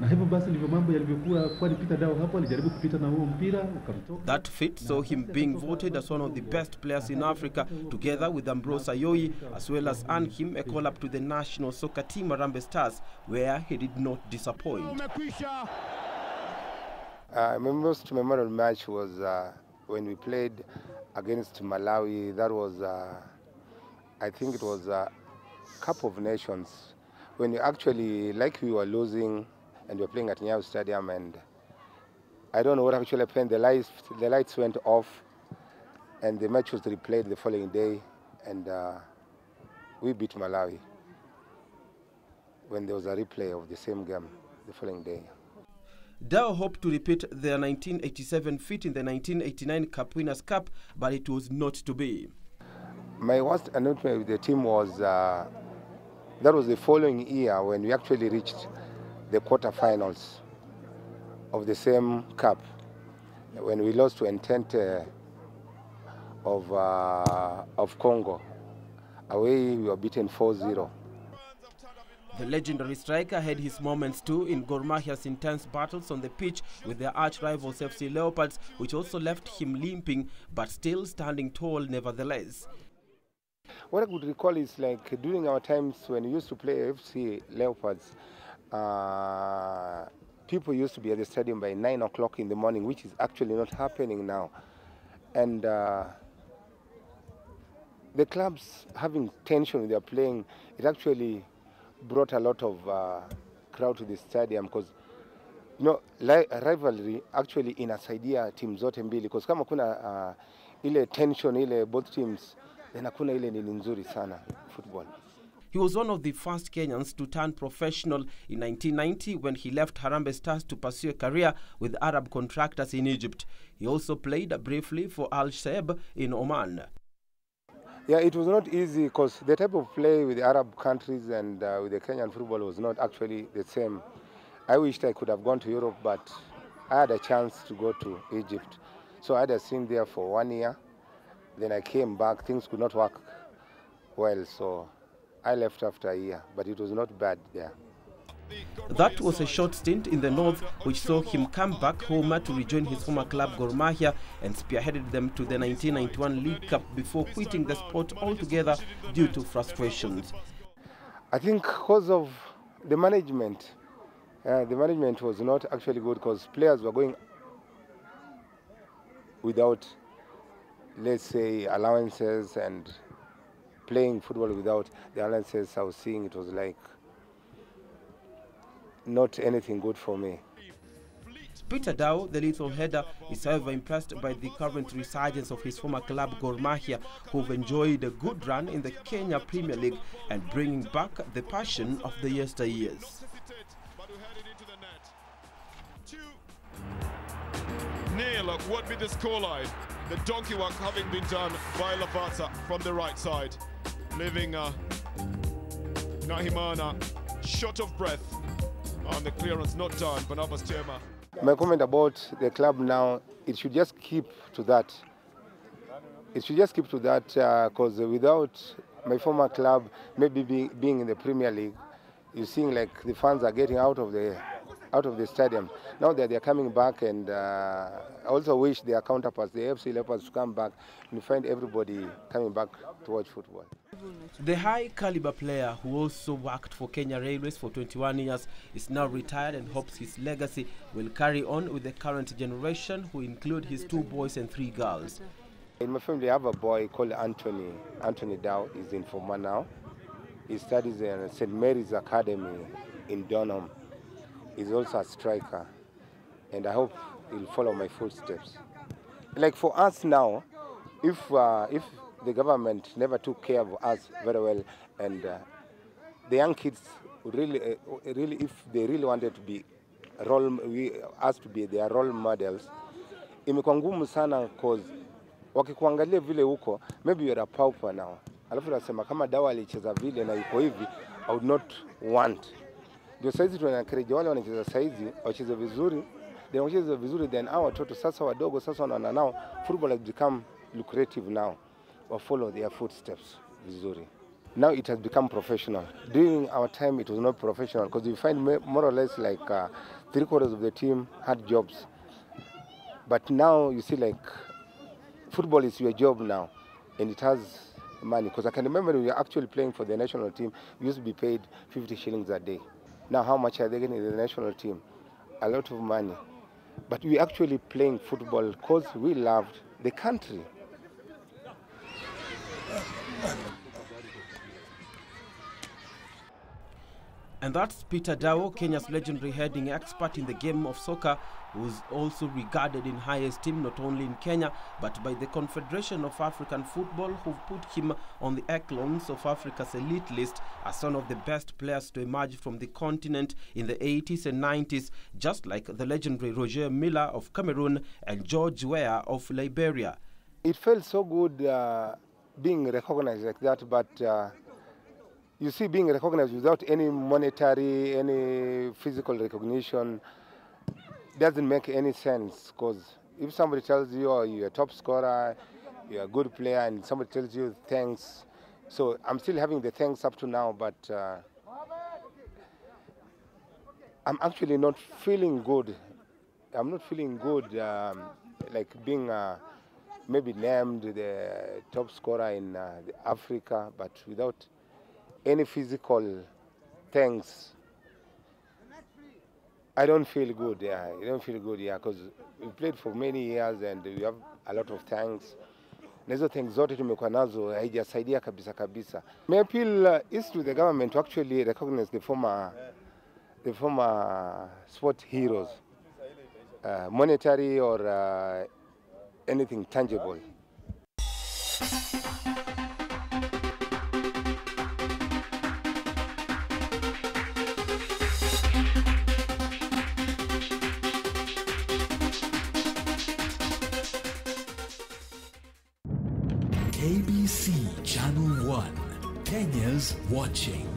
Na hivyo basi ndivyo mambo yalivyokuwa, kwani Peter Dao hapo alijaribu kupita na huo mpira ukamtoka. That feat saw him being voted as one of the best players in Africa, together with Ambrose Ayoyi, as well as earned him a call-up to the national soccer team Harambee Stars, where he did not disappoint. My most memorable match was when we played against Malawi. That was, I think it was a Cup of Nations, when you actually, like we were losing, and we were playing at Nyayo Stadium, and I don't know what actually happened. The lights went off, and the match was replayed the following day, and we beat Malawi when there was a replay of the same game the following day. Dao hoped to repeat their 1987 feat in the 1989 Cup Winners' Cup, but it was not to be. My worst announcement with the team was, that was the following year when we actually reached the quarterfinals of the same cup, when we lost to Entente of Congo. Away we were beaten 4-0. The legendary striker had his moments too in Gor Mahia's intense battles on the pitch with their arch-rivals FC Leopards, which also left him limping but still standing tall nevertheless. What I could recall is like during our times when we used to play FC Leopards, people used to be at the stadium by 9 o'clock in the morning, which is actually not happening now. And the clubs having tension when they are playing, it actually brought a lot of crowd to the stadium, because rivalry actually inasaidia team zote mbili, because kama kuna ile tension ile both teams, then hakuna ile ni nzuri sana football. He was one of the first Kenyans to turn professional in 1990 when he left Harambee Stars to pursue a career with Arab contractors in Egypt. He also played briefly for Al Saeb in Oman. Yeah, it was not easy, because the type of play with the Arab countries and with the Kenyan football was not actually the same. I wished I could have gone to Europe, but I had a chance to go to Egypt. So I had a stint there for 1 year. Then I came back. Things could not work well, so I left after a year, but it was not bad there. That was a short stint in the north, which saw him come back home to rejoin his former club Gor Mahia and spearheaded them to the 1991 League Cup before quitting the sport altogether due to frustrations. I think because of the management was not actually good, because players were going without, let's say, allowances, and playing football without the allowances. I was seeing it was like not anything good for me. Peter Dao, the lethal header, is however impressed by the current resurgence of his former club Gor Mahia, who've enjoyed a good run in the Kenya Premier League and bringing back the passion of the yesteryears. 2-0 would be the scoreline. The donkey work having been done by Lavazza from the right side, leaving Nahimana short of breath. And the clearance not done, Barnabas Chema. My comment about the club now, it should just keep to that. It should just keep to that, because without my former club maybe being in the Premier League, you're seeing like the fans are getting out of the stadium. Now that they're coming back, and I also wish their counterparts, the FC Leopards, to come back and find everybody coming back to watch football. The high-caliber player, who also worked for Kenya Railways for 21 years, is now retired and hopes his legacy will carry on with the current generation, who include his 2 boys and 3 girls. In my family, I have a boy called Anthony. Anthony Dao is in Forma now. He studies in St. Mary's Academy in Durham. He's also a striker, and I hope he'll follow my footsteps. Like for us now, if the government never took care of us very well, and the young kids would really, if they really wanted to be us to be their role models, imekuwa ngumu sana, because wakikuangalia vile huko, maybe you're a pauper now. Alafu nasema kama Dawa alicheza vile na yuko hivi, I would not want. Ndio saizi tunaencourage wale wanacheza saizi wacheze vizuri, then wacheze vizuri, then our watoto sasa wadogo sasa wanaona nao football has become lucrative now. Or follow their footsteps vizuri. Now it has become professional. During our time it was not professional because you find more or less like 3/4 of the team had jobs. But now you see like football is your job now and it has money. Because I can remember when we were actually playing for the national team, we used to be paid 50 shillings a day. Now how much are they getting in the national team? A lot of money. But we actually playing football because we loved the country. And that's Peter Dao, Kenya's legendary heading expert in the game of soccer, who's also regarded in high esteem not only in Kenya but by the Confederation of African Football, who've put him on the echelons of Africa's elite list as one of the best players to emerge from the continent in the 80s and 90s, just like the legendary Roger Miller of Cameroon and George Weah of Liberia. It felt so good being recognized like that, but you see, being recognized without any monetary, any physical recognition doesn't make any sense. Because if somebody tells you, oh, you're a top scorer, you're a good player, and somebody tells you thanks, so I'm still having the thanks up to now, but I'm actually not feeling good. I'm not feeling good like being maybe named the top scorer in Africa, but without any physical thanks. I don't feel good, yeah. I don't feel good, yeah, because we played for many years and we have a lot of thanks. Na hizo thanks zote tumekuwa nazo haijasaidia kabisa kabisa. My appeal is to the government to actually recognize the former sport heroes, monetary or anything tangible. KBC Channel 1, Kenya's watching.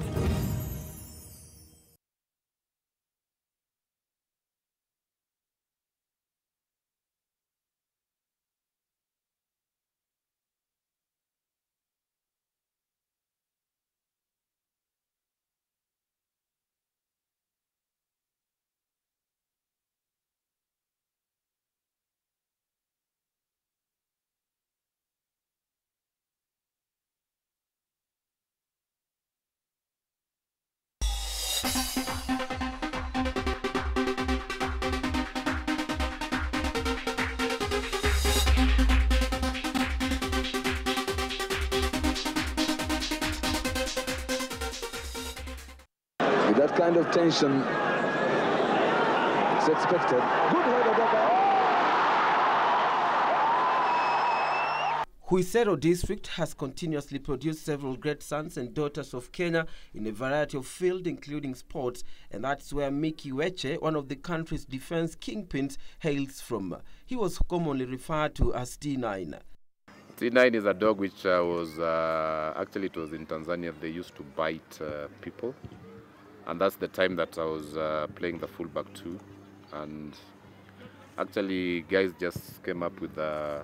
With that kind of tension, it's expected. Good header. Huisero district has continuously produced several great sons and daughters of Kenya in a variety of fields, including sports, and that's where Mickey Weche, one of the country's defense kingpins, hails from. He was commonly referred to as T9. T9 is a dog which was, actually it was in Tanzania, they used to bite people. And that's the time that I was playing the fullback too. And actually guys just came up with a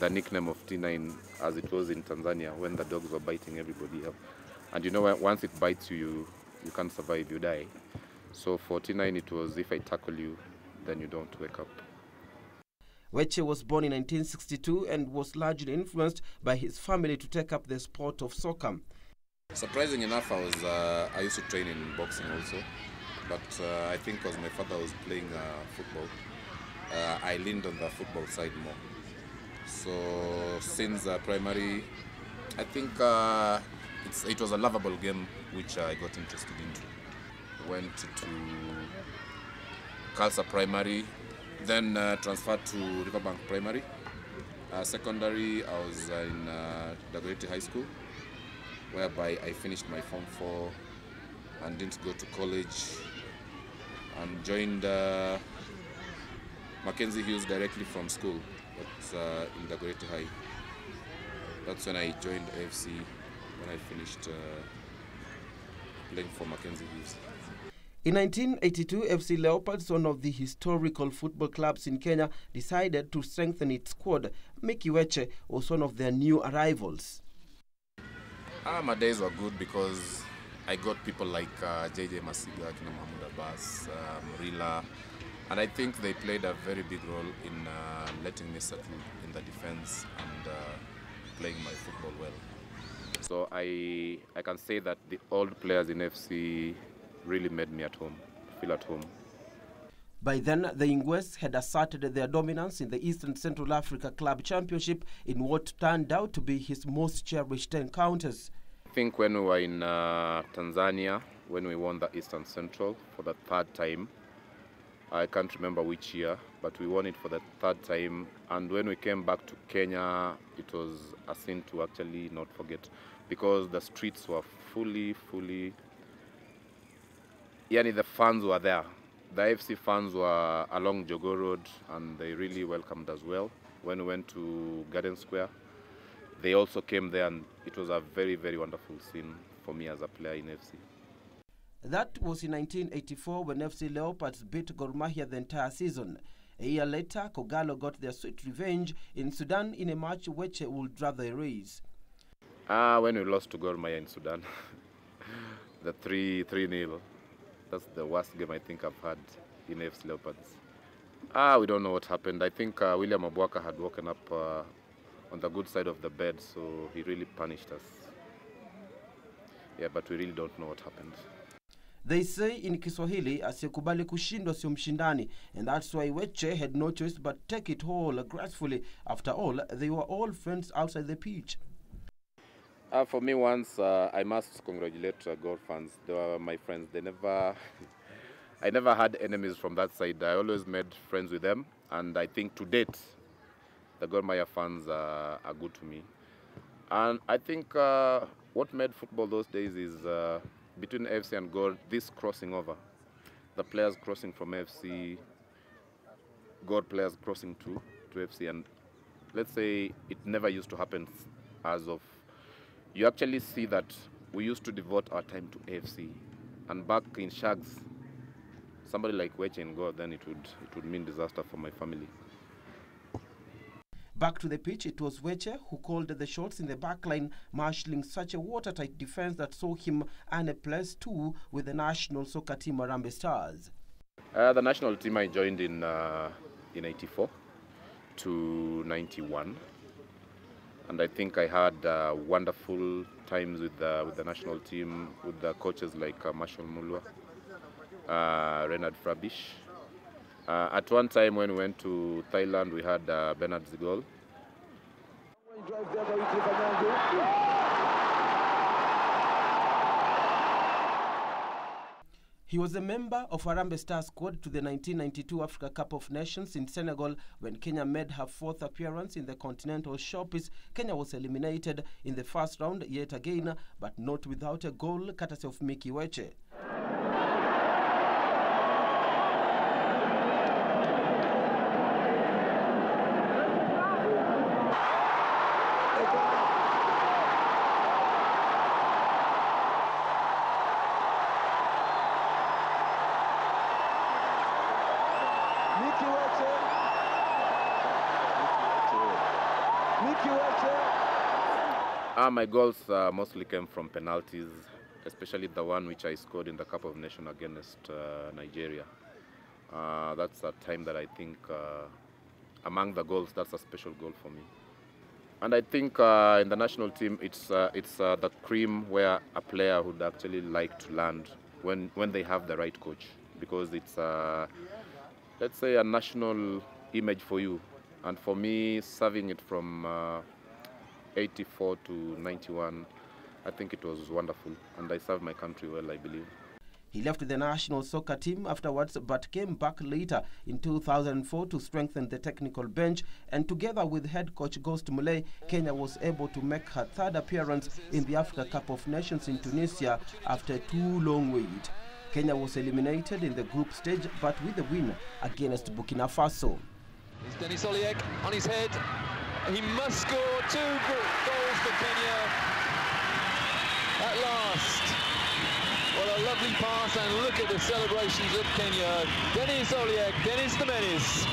nickname of T9 as it was in Tanzania when the dogs were biting everybody up. And you know, once it bites you, you can't survive, you die. So for T9 it was, if I tackle you, then you don't wake up. Weche was born in 1962 and was largely influenced by his family to take up the sport of soccer. Surprising enough, I used to train in boxing also, but I think because my father was playing football, I leaned on the football side more. So since primary, I think it was a lovable game which I got interested into. Went to Khalsa Primary, then transferred to Riverbank Primary. Secondary, I was in Dagoretti High School, whereby I finished my Form 4 and didn't go to college and joined Mackenzie Hughes directly from school. That's in Dagoretti High. That's when I joined AFC when I finished playing for Mackenzie Hughes. In 1982, FC Leopards, one of the historical football clubs in Kenya, decided to strengthen its squad. Mickey Weche was one of their new arrivals. My days were good because I got people like JJ Masiga, Mahmoud Abbas, Murila, and I think they played a very big role in letting me settle in the defense and playing my football well. So I can say that the old players in FC really made me at home, feel at home. By then, the Ingwes had asserted their dominance in the Eastern Central Africa Club Championship in what turned out to be his most cherished encounters. I think when we were in Tanzania, when we won the Eastern Central for the third time, I can't remember which year, but we won it for the third time. And when we came back to Kenya, it was a sin to actually not forget, because the streets were fully, the fans were there. The FC fans were along Jogo Road, and they really welcomed us well. When we went to Garden Square, they also came there, and it was a very, very wonderful scene for me as a player in FC. That was in 1984 when FC Leopards beat Gor Mahia the entire season. A year later, Kogalo got their sweet revenge in Sudan in a match which would rather erase. When we lost to Gor Mahia in Sudan, the 3-0. That's the worst game I think I've had in FC Leopards. We don't know what happened. I think William Abwaka had woken up on the good side of the bed, so he really punished us. Yeah, but we really don't know what happened. They say in Kiswahili, asiyekubali kushindwa sio mshindani, and that's why Weche had no choice but take it all gracefully. After all, they were all friends outside the pitch. For me, once I must congratulate Gor fans. They were my friends. I never had enemies from that side. I always made friends with them, and I think to date, the Gor Mahia fans are good to me. And I think what made football those days is between FC and Gor, this crossing over. The players crossing from FC, Gor players crossing to FC, and let's say it never used to happen as of. You actually see that we used to devote our time to AFC, and back in Shags, somebody like Weche and God, then it would mean disaster for my family. Back to the pitch, it was Weche who called the shots in the back line, marshalling such a watertight defense that saw him earn a place 2 with the national soccer team Harambee Stars. The national team I joined in 84 to 91. And I think I had wonderful times with the national team, with the coaches like Marshall Mulwa, Renard Frabish. At one time when we went to Thailand, we had Bernard Zigol. He was a member of Harambee Stars squad to the 1992 Africa Cup of Nations in Senegal. When Kenya made her 4th appearance in the continental showpiece, Kenya was eliminated in the first round yet again, but not without a goal courtesy of Mickey Weche. My goals mostly came from penalties, especially the one which I scored in the Cup of Nations against Nigeria. That's a time that I think, among the goals, that's a special goal for me. And I think in the national team, it's the cream where a player would actually like to land when they have the right coach, because it's, let's say, a national image for you. And for me, serving it from 84 to 91, I think it was wonderful, and I served my country well, I believe. He left the national soccer team afterwards, but came back later in 2004 to strengthen the technical bench, and together with head coach Ghost Mulee, Kenya was able to make her 3rd appearance in the Africa Cup of Nations in Tunisia after a too long wait. Kenya was eliminated in the group stage, but with a win against Burkina Faso. It's Denis Oliek on his head. He must score 2 goals for Kenya at last. What a lovely pass, and look at the celebrations of Kenya. Dennis Oliek, Dennis the Menace,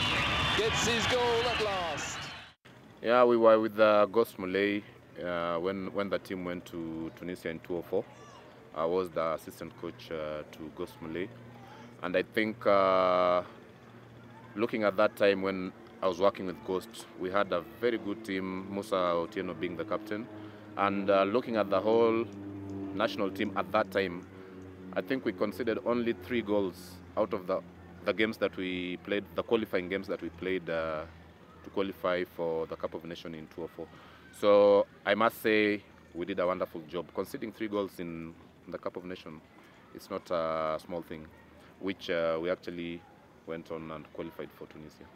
gets his goal at last. Yeah, we were with Ghost Mulay when the team went to Tunisia in 2004. I was the assistant coach to Ghost Mulay. And I think looking at that time when I was working with Ghost, we had a very good team, Musa Otieno being the captain. And looking at the whole national team at that time, I think we conceded only 3 goals out of the games that we played, the qualifying games that we played to qualify for the Cup of Nations in 2004. So I must say we did a wonderful job. Conceding 3 goals in the Cup of Nations, it's not a small thing, which we actually went on and qualified for Tunisia.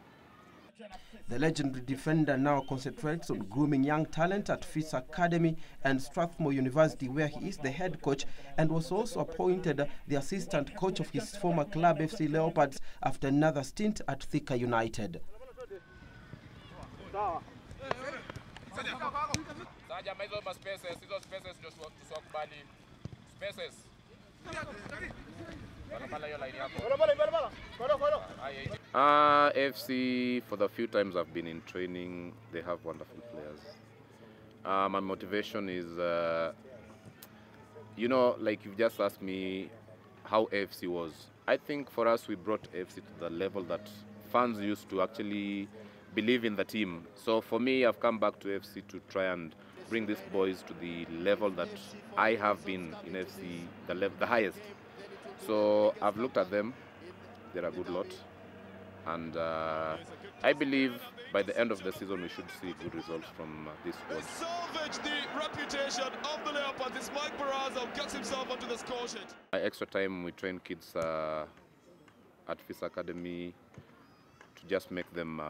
The legendary defender now concentrates on grooming young talent at FIS Academy and Strathmore University, where he is the head coach and was also appointed the assistant coach of his former club FC Leopards after another stint at Thika United. FC, for the few times I've been in training, they have wonderful players. My motivation is, you know, like you've just asked me how AFC was. I think for us, we brought AFC to the level that fans used to actually believe in the team. So for me, I've come back to FC to try and bring these boys to the level that I have been in FC, the highest. So I've looked at them, they're a good lot. And I believe by the end of the season we should see good results from this squad. Salvage the reputation of the Leopards. It's Mike Barraza who gets himself onto the score sheet. Extra time we train kids at FIS Academy to just make them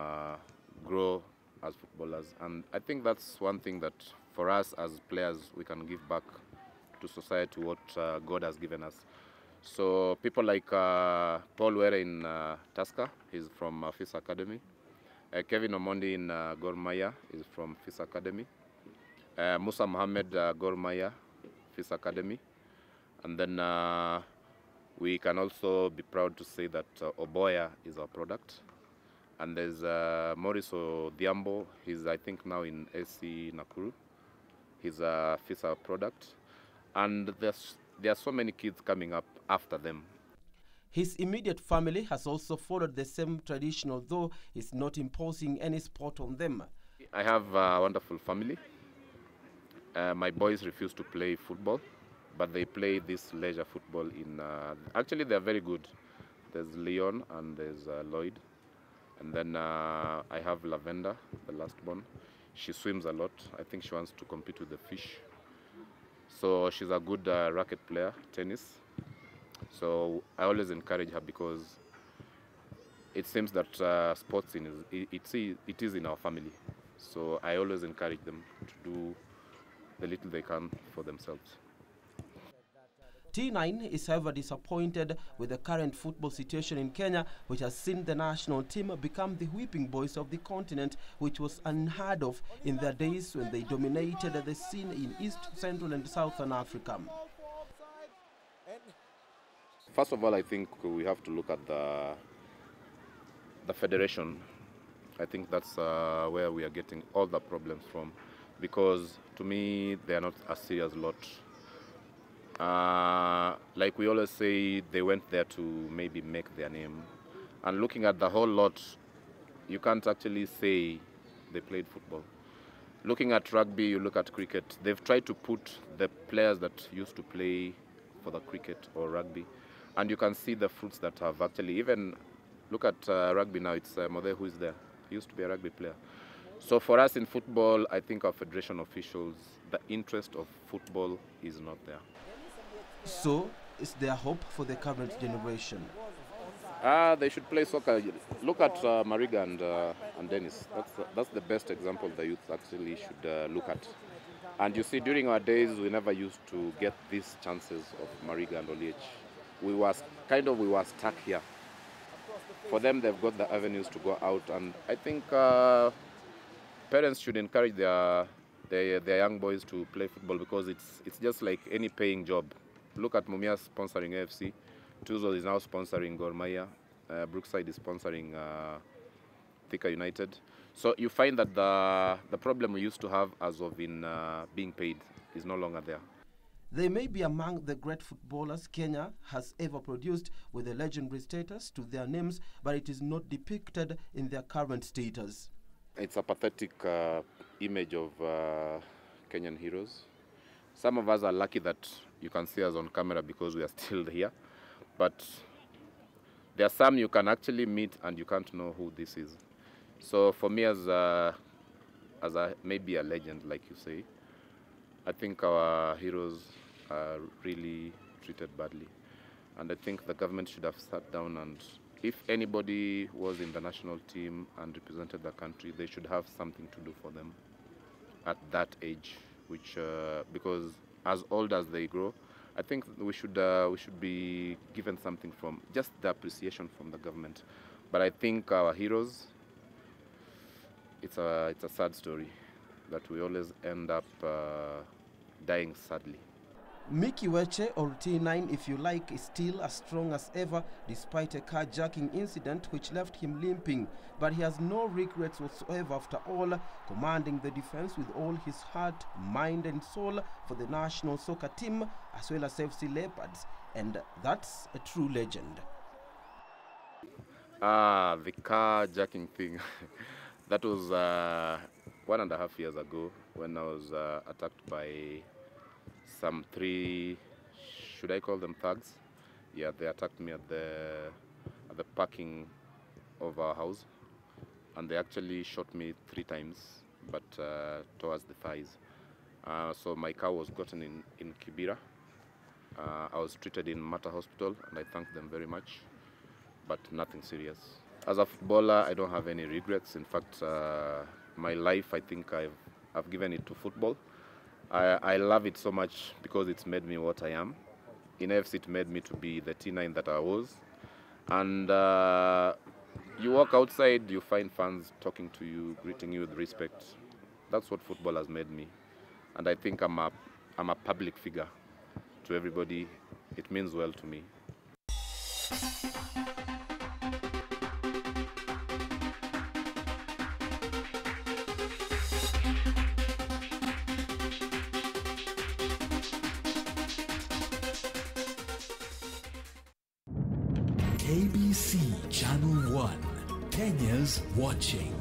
grow as footballers. And I think that's one thing that for us as players we can give back to society what God has given us. So people like Paul Were in Tusker, he's from FIS Academy. Kevin Omondi in Gor Mahia is from FIS Academy. Musa Mohammed, Gor Mahia, FIS Academy. And then we can also be proud to say that Oboya is our product. And there's Maurice Odhiambo, he's I think now in SC Nakuru. He's a FIS product. And there are so many kids coming up after them. His immediate family has also followed the same tradition, although he's not imposing any sport on them. I have a wonderful family. My boys refuse to play football, but they play this leisure football in... actually, they're very good. There's Leon and there's Lloyd. And then I have Lavender, the last one. She swims a lot. I think she wants to compete with the fish. So she's a good racket player, tennis. So I always encourage her because it seems that sports it is in our family. So I always encourage them to do the little they can for themselves. T9 is however disappointed with the current football situation in Kenya, which has seen the national team become the whipping boys of the continent, which was unheard of in their days when they dominated the scene in East, Central and Southern Africa. First of all, I think we have to look at the federation. I think that's where we are getting all the problems from, because to me they are not a serious lot. Like we always say, they went there to maybe make their name. And looking at the whole lot, you can't actually say they played football. Looking at rugby, you look at cricket, they've tried to put the players that used to play for the cricket or rugby, and you can see the fruits that have actually, even look at rugby now, it's Mode who is there. He used to be a rugby player. So for us in football, I think our federation officials, the interest of football is not there. So, is there hope for the current generation? They should play soccer. Look at Mariga and Dennis. That's the best example the youth actually should look at. And you see, during our days, we never used to get these chances of Mariga and Oliech. We were stuck here. For them, they've got the avenues to go out, and I think parents should encourage their young boys to play football, because it's just like any paying job. look at Mumia sponsoring AFC, Tuzo is now sponsoring Gor Mahia, Brookside is sponsoring Thika United. So you find that the problem we used to have as of in being paid is no longer there. They may be among the great footballers Kenya has ever produced with a legendary status to their names, but it is not depicted in their current status. It's a pathetic image of Kenyan heroes. Some of us are lucky that you can see us on camera because we are still here, but there are some you can actually meet and you can't know who this is. So for me as maybe a legend, like you say, I think our heroes are really treated badly. And I think the government should have sat down, and if anybody was in the national team and represented the country, they should have something to do for them at that age, which because as old as they grow, I think we should be given something from just the appreciation from the government. But I think our heroes, it's a sad story that we always end up dying sadly. Mickey Weche, or T9 if you like, is still as strong as ever despite a carjacking incident which left him limping. But he has no regrets whatsoever after all, commanding the defense with all his heart, mind and soul for the national soccer team as well as FC Leopards. And that's a true legend. The carjacking thing. That was 1.5 years ago when I was attacked by some 3, should I call them thugs? Yeah, they attacked me at the parking of our house, and they actually shot me 3 times, but towards the thighs. So my car was gotten in Kibera. I was treated in Mata Hospital, and I thank them very much, but nothing serious. As a footballer, I don't have any regrets. In fact, my life, I think I've given it to football. I love it so much because it's made me what I am. In AFC, it made me to be the T9 that I was. And you walk outside, you find fans talking to you, greeting you with respect. That's what football has made me. And I think I'm a public figure to everybody. It means well to me. KBC Channel 1, Kenya's watching.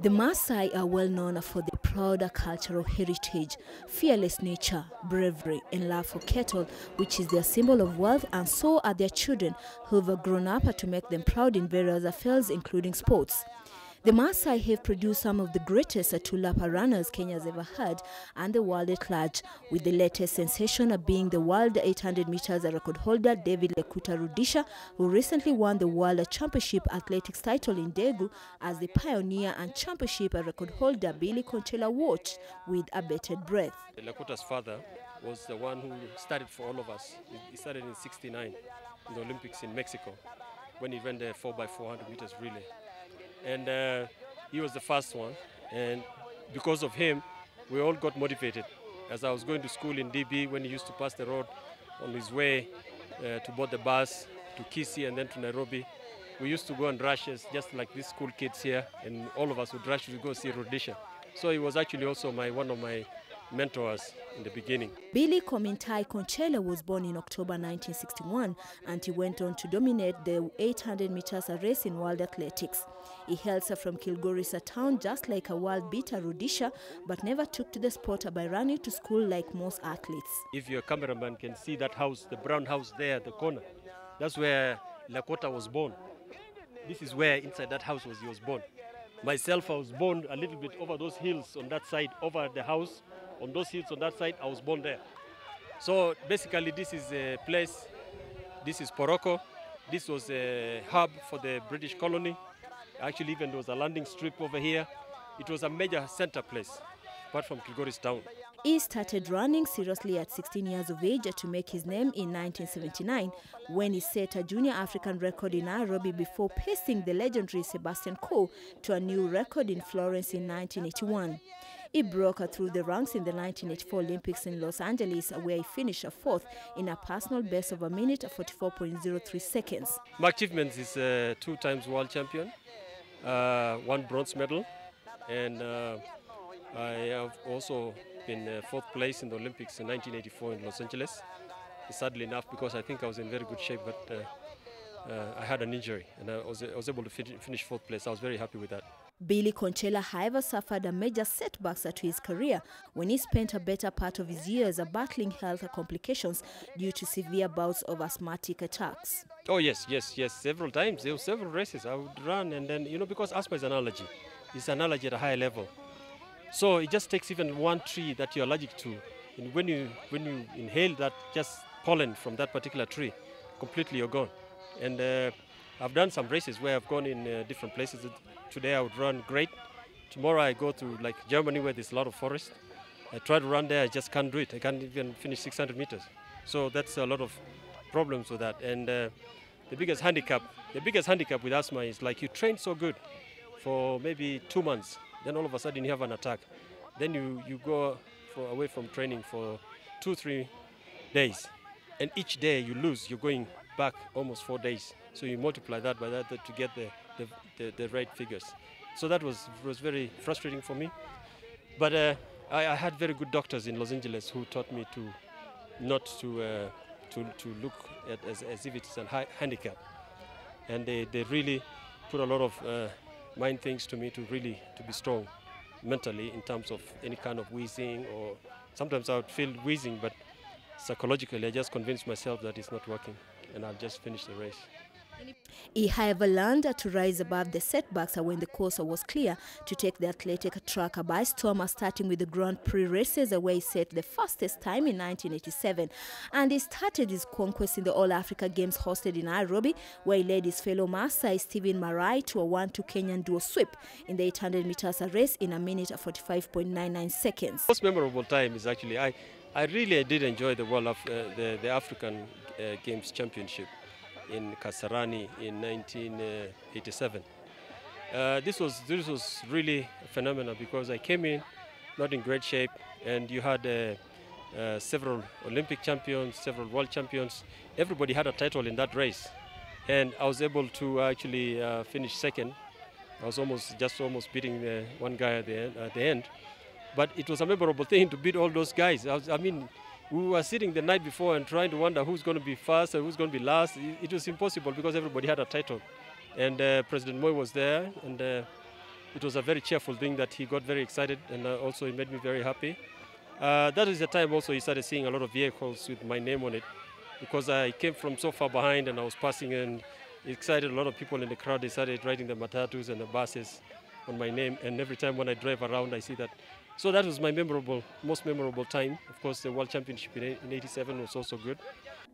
The Maasai are well known for their proud cultural heritage, fearless nature, bravery and love for cattle, which is their symbol of wealth, and so are their children who have grown up to make them proud in various affairs including sports. The Maasai have produced some of the greatest two-lapper runners Kenya has ever had and the world at large, with the latest sensation being the world 800 meters record holder David Lekuta Rudisha, who recently won the World Championship Athletics title in Daegu, as the pioneer and championship record holder Billy Conchela watched with a bated breath. Lekuta's father was the one who started for all of us. He started in '69 in the Olympics in Mexico when he ran the 4x400 meters relay. And he was the first one, and because of him, we all got motivated. As I was going to school in DB, when he used to pass the road on his way to board the bus to Kisii and then to Nairobi, we used to go on rushes just like these school kids here, and all of us would rush to go see Rudisha. So he was actually also one of my mentors in the beginning. Billy Komintai Conchela was born in October 1961, and he went on to dominate the 800 meters race in world athletics. He hails from Kilgorisa town just like a world beater Rudisha, but never took to the sport by running to school like most athletes. If your cameraman can see that house, the brown house there at the corner, that's where Lakota was born. This is where inside that house he was born. Myself, I was born a little bit over those hills on that side, over the house. On those hills on that side, I was born there. So basically, this is a place, this is Poroko. This was a hub for the British colony. Actually, even there was a landing strip over here. It was a major center place, apart from Kilgoris town. He started running seriously at 16 years of age to make his name in 1979 when he set a junior African record in Nairobi before pacing the legendary Sebastian Coe to a new record in Florence in 1981. He broke through the ranks in the 1984 Olympics in Los Angeles, where he finished fourth in a personal best of 1:44.03 seconds. My achievements is 2 times world champion, 1 bronze medal, and I have also been 4th place in the Olympics in 1984 in Los Angeles. Sadly enough, because I think I was in very good shape, but I had an injury and I was able to finish 4th place. I was very happy with that. Billy Conchela, however, suffered a major setback to his career when he spent a better part of his years battling health complications due to severe bouts of asthmatic attacks. Oh yes, several times. There were several races I would run, and then, because asthma is an allergy. It's an allergy at a high level. So it just takes even one tree that you're allergic to, and when you inhale that just pollen from that particular tree, completely you're gone. And I've done some races where I've gone in different places. Today I would run great. Tomorrow I go to like Germany where there's a lot of forest. I try to run there, I just can't do it. I can't even finish 600 meters. So that's a lot of problems with that. And the biggest handicap with asthma is like you train so good for maybe 2 months, then all of a sudden you have an attack. Then you go away from training for 2-3 days. And each day you lose, you're going back almost 4 days. So you multiply that by that to get the right figures. So that was very frustrating for me. But I had very good doctors in Los Angeles who taught me to not to look at as if it's a handicap. And they really put a lot of mind things to me to be strong mentally in terms of any kind of wheezing, or sometimes I would feel wheezing, but psychologically I just convinced myself that it's not working and I'll just finish the race. He, however, learned to rise above the setbacks when the course was clear to take the athletic track by storm, starting with the Grand Prix races where he set the fastest time in 1987. And he started his conquest in the All-Africa Games hosted in Nairobi, where he led his fellow Maasai Stephen Marai to a 1-2 Kenyan duo sweep in the 800 meters race in 1:45.99 seconds. Most memorable time is actually, I really did enjoy the African Games Championship in Kasarani in 1987. This was really phenomenal because I came in not in great shape, and you had several Olympic champions, several world champions. Everybody had a title in that race, and I was able to actually finish second. I was almost beating one guy at the end, but it was a memorable thing to beat all those guys. We were sitting the night before and trying to wonder who's going to be first and who's going to be last. It was impossible because everybody had a title. And President Moi was there, and it was a very cheerful thing that he got very excited, and also it made me very happy. That is the time also he started seeing a lot of vehicles with my name on it, because I came from so far behind and I was passing, and it excited a lot of people in the crowd. They started writing the matatus and the buses on my name, and every time when I drive around I see that. So that was my most memorable time. Of course, the World Championship in 87 was also good.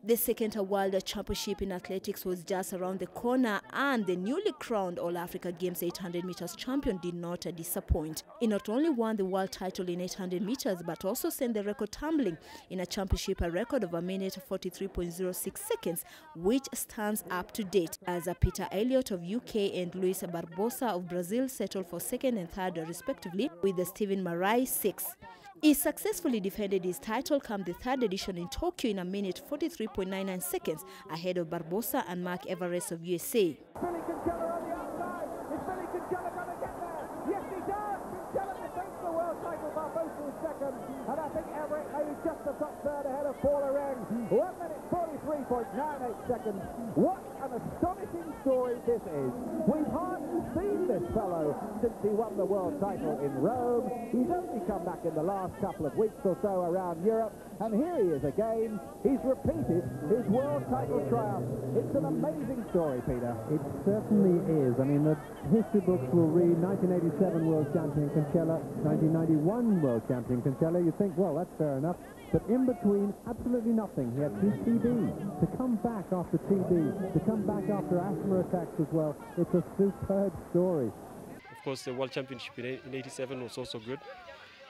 The second World Championship in athletics was just around the corner, and the newly crowned All-Africa Games 800 meters champion did not disappoint. He not only won the world title in 800 meters, but also sent the record tumbling in a championship record of 1:43.06 seconds, which stands up to date, as Peter Elliott of UK and Luis Barbosa of Brazil settled for second and third respectively, with Stephen Marai 6th. He successfully defended his title come the third edition in Tokyo in 1:43.99 seconds, ahead of Barbosa and Mark Everest of USA. Billy Conchela on the outside. Is Billy Conchela going to get there? Yes, he does. Conchela defends the world title. Barbosa is second, and I think Everett is just the top third ahead of Paula Wren. 1:43.98 seconds. What an astonishing story this is. We've hardly seen this fellow since he won the world title in Rome. He's only come back in the last couple of weeks or so around Europe, and here he is again. He's repeated his world title triumph. It's an amazing story, Peter. It certainly is. I mean, the history books will read 1987 world champion Concella, 1991 world champion Concella. You think, well, that's fair enough. But in between, absolutely nothing. He had 2 TB. To come back after TB, to come back after asthma attacks as well, it's a superb story. Of course, the World Championship in '87 was also good,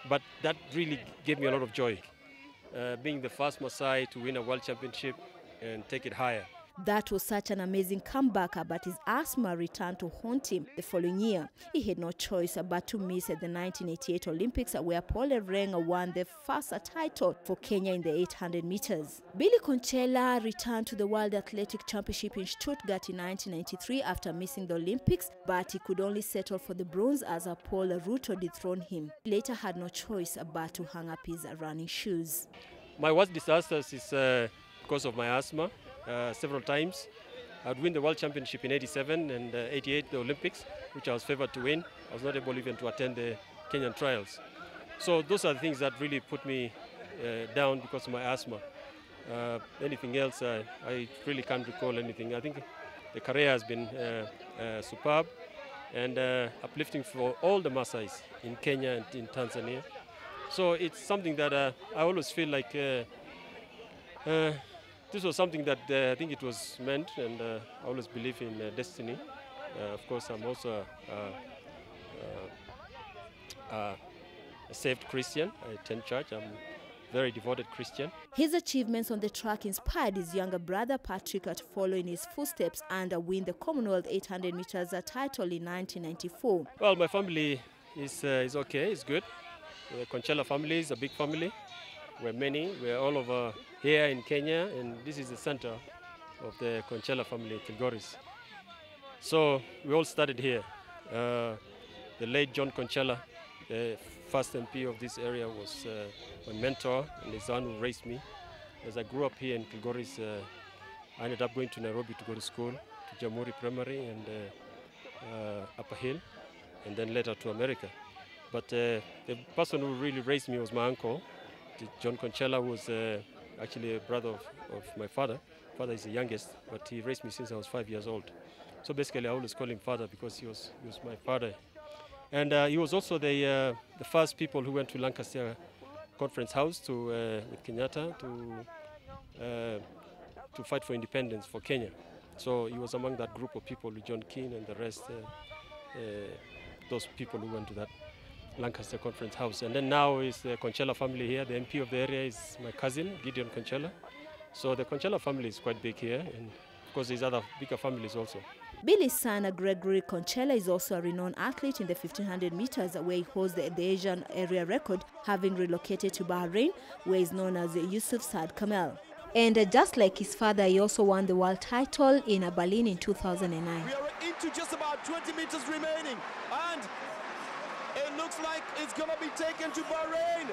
but that really gave me a lot of joy. Being the first Maasai to win a World Championship and take it higher. That was such an amazing comeback, but his asthma returned to haunt him the following year. He had no choice but to miss at the 1988 Olympics, where Paul Erenga won the first title for Kenya in the 800 meters. Billy Concella returned to the World Athletic Championship in Stuttgart in 1993 after missing the Olympics, but he could only settle for the bronze as Paul Ruto dethroned him. He later had no choice but to hang up his running shoes. My worst disasters is because of my asthma. Several times. I'd win the World Championship in '87 and '88, the Olympics, which I was favored to win. I was not able even to attend the Kenyan trials. So those are the things that really put me down because of my asthma. Anything else, I really can't recall anything. I think the career has been superb and uplifting for all the Maasais in Kenya and in Tanzania. So it's something that I always feel like this was something that I think it was meant, and I always believe in destiny. Of course, I'm also a saved Christian. I attend church. I'm a very devoted Christian. His achievements on the track inspired his younger brother Patrick to follow in his footsteps and win the Commonwealth 800 meters title in 1994. Well, my family is okay, it's good. The Concella family is a big family. We're many. We're all over here in Kenya, and this is the center of the Concella family, Kilgoris. So we all started here. The late John Concella, the first MP of this area, was my mentor and the son who raised me. As I grew up here in Kilgoris, I ended up going to Nairobi to go to school, to Jamhuri Primary and Upper Hill, and then later to America. But the person who really raised me was my uncle, John Concella, who was actually a brother of my father. Father is the youngest, but he raised me since I was 5 years old. So basically I always call him father because he was my father. And he was also the first people who went to Lancaster Conference House with Kenyatta to fight for independence for Kenya. So he was among that group of people with John Keane and the rest, those people who went to that Lancaster Conference House. And then now is the Concella family here. The MP of the area is my cousin, Gideon Concella. So the Concella family is quite big here, and of course there's other bigger families also. Billy's son, Gregory Concella, is also a renowned athlete in the 1500 meters, where he holds the Asian area record, having relocated to Bahrain, where he's known as Yusuf Saad Kamel. And just like his father, he also won the world title in Berlin in 2009. We are into just about 20 meters remaining, and it looks like it's going to be taken to Bahrain.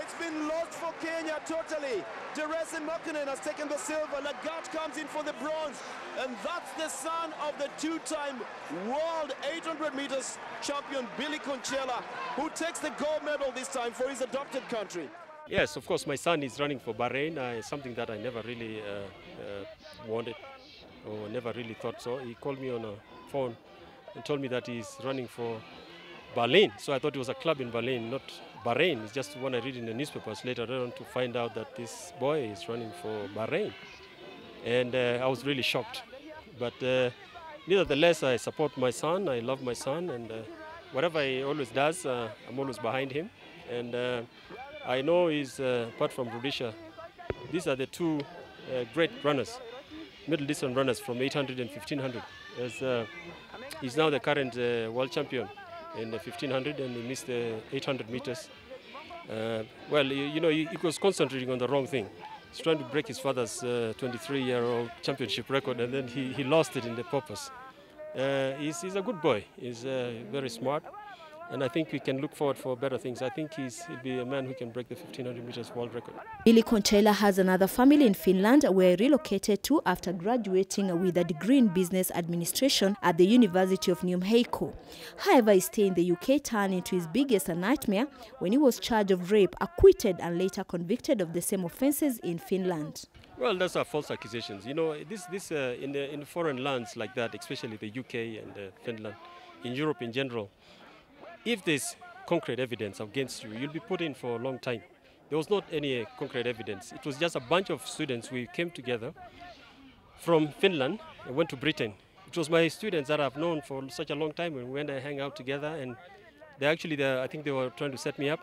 It's been lost for Kenya totally. Deresi Makinen has taken the silver. Lagat comes in for the bronze. And that's the son of the two-time world 800 meters champion, Billy Concella, who takes the gold medal this time for his adopted country. Yes, of course, my son is running for Bahrain. Something that I never really wanted or never really thought so. He called me on a phone and told me that he's running for Berlin. So I thought it was a club in Berlin, not Bahrain. It's just when I read in the newspapers later on to find out that this boy is running for Bahrain. And I was really shocked. But nevertheless, I support my son. I love my son. And whatever he always does, I'm always behind him. And I know he's, apart from Rudisha, these are the two great runners, middle distance runners from 800 and 1500. He's now the current world champion in the 1500, and he missed the 800 meters. Well, you know, he was concentrating on the wrong thing. He's trying to break his father's 23-year-old championship record, and then he lost it in the purpose. He's a good boy. He's very smart. And I think we can look forward for better things. I think he'll be a man who can break the 1500 meters world record. Billy Conchela has another family in Finland where he relocated to after graduating with a degree in business administration at the University of New Mexico. However, his stay in the UK turned into his biggest nightmare when he was charged of rape, acquitted and later convicted of the same offences in Finland. Well, those are false accusations. You know, in foreign lands like that, especially the UK and Finland, in Europe in general, if there's concrete evidence against you, you'll be put in for a long time. There was not any concrete evidence. It was just a bunch of students. We came together from Finland and went to Britain. It was my students that I've known for such a long time, and we went and hang out together. And I think they were trying to set me up.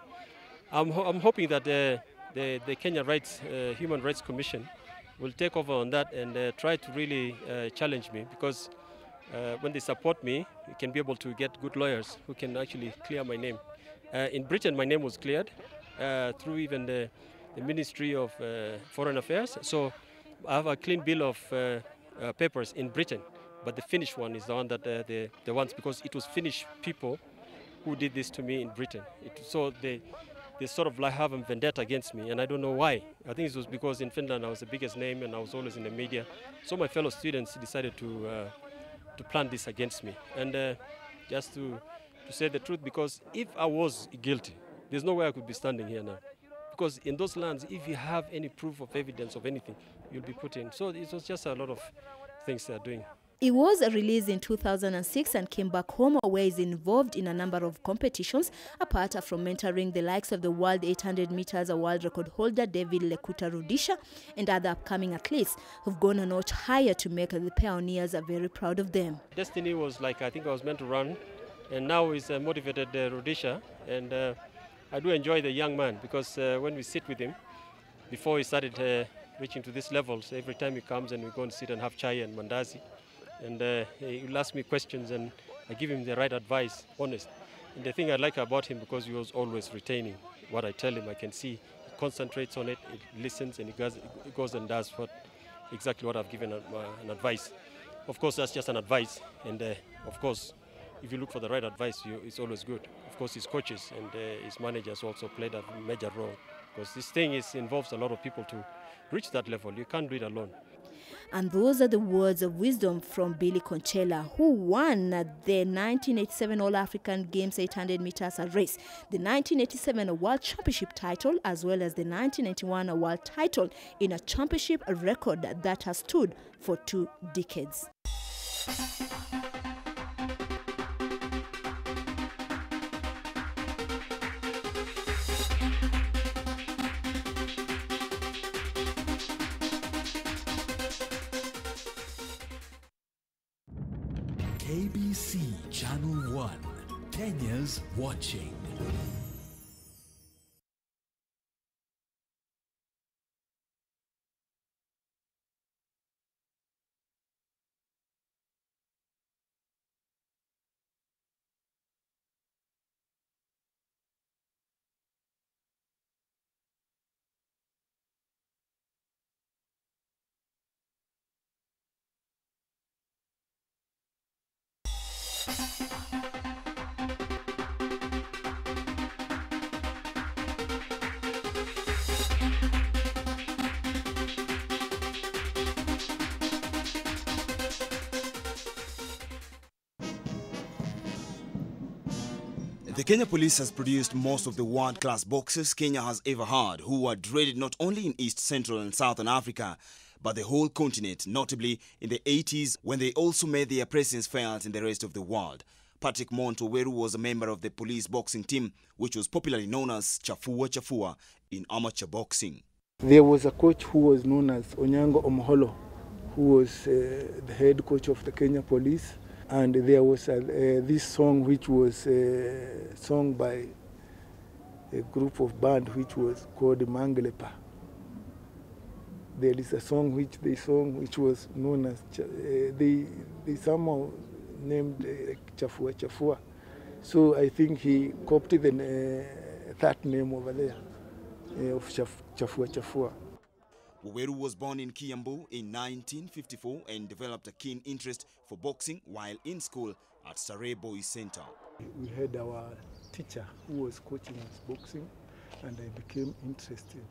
I'm hoping that the Kenya Human Rights Commission will take over on that and try to really challenge me, because when they support me, we can be able to get good lawyers who can actually clear my name. In Britain, my name was cleared through even the Ministry of Foreign Affairs. So I have a clean bill of papers in Britain, but the Finnish one is the one that the ones, because it was Finnish people who did this to me in Britain. So they sort of like have a vendetta against me, and I don't know why. I think it was because in Finland I was the biggest name and I was always in the media. So my fellow students decided to plan this against me. And just to say the truth, because if I was guilty, there's no way I could be standing here now. Because in those lands, if you have any proof of evidence of anything, you'll be put in. So it was just a lot of things they're doing. He was released in 2006 and came back home, where he's involved in a number of competitions, apart from mentoring the likes of the world 800 meters world record holder David Lekuta Rudisha and other upcoming athletes who've gone a notch higher to make the pioneers very proud of them. Destiny was like, I think I was meant to run, and now he's motivated Rudisha, and I do enjoy the young man, because when we sit with him, before he started reaching to these levels, every time he comes and we go and sit and have chai and mandazi, and he will ask me questions and I give him the right advice, honest. And the thing I like about him, because he was always retaining what I tell him, I can see he concentrates on it, he listens, and he goes and does exactly what I've given an advice. Of course, that's just an advice, and of course, if you look for the right advice, it's always good. Of course, his coaches and his managers also played a major role, because this thing involves a lot of people to reach that level. You can't do it alone. And those are the words of wisdom from Billy Conchela, who won the 1987 All-African Games 800 meters race, the 1987 World Championship title, as well as the 1991 World title in a championship record that has stood for 2 decades. KBC Channel 1, Kenya's watching. The Kenya Police has produced most of the world-class boxers Kenya has ever had, who are dreaded not only in East, Central and Southern Africa, but the whole continent, notably in the 80s when they also made their presence felt in the rest of the world. Patrick Montoweru was a member of the police boxing team, which was popularly known as Chafua Chafua in amateur boxing. There was a coach who was known as Onyango Omholo, who was the head coach of the Kenya Police. And there was this song which was sung by a group of band which was called Mangelepa. There is a song which they sung which was known as, they somehow named Chafua Chafua. So I think he copied that name over there of Chafua Chafua. Waweru was born in Kiambu in 1954 and developed a keen interest for boxing while in school at Starehe Boys Center. We had our teacher who was coaching us boxing, and I became interested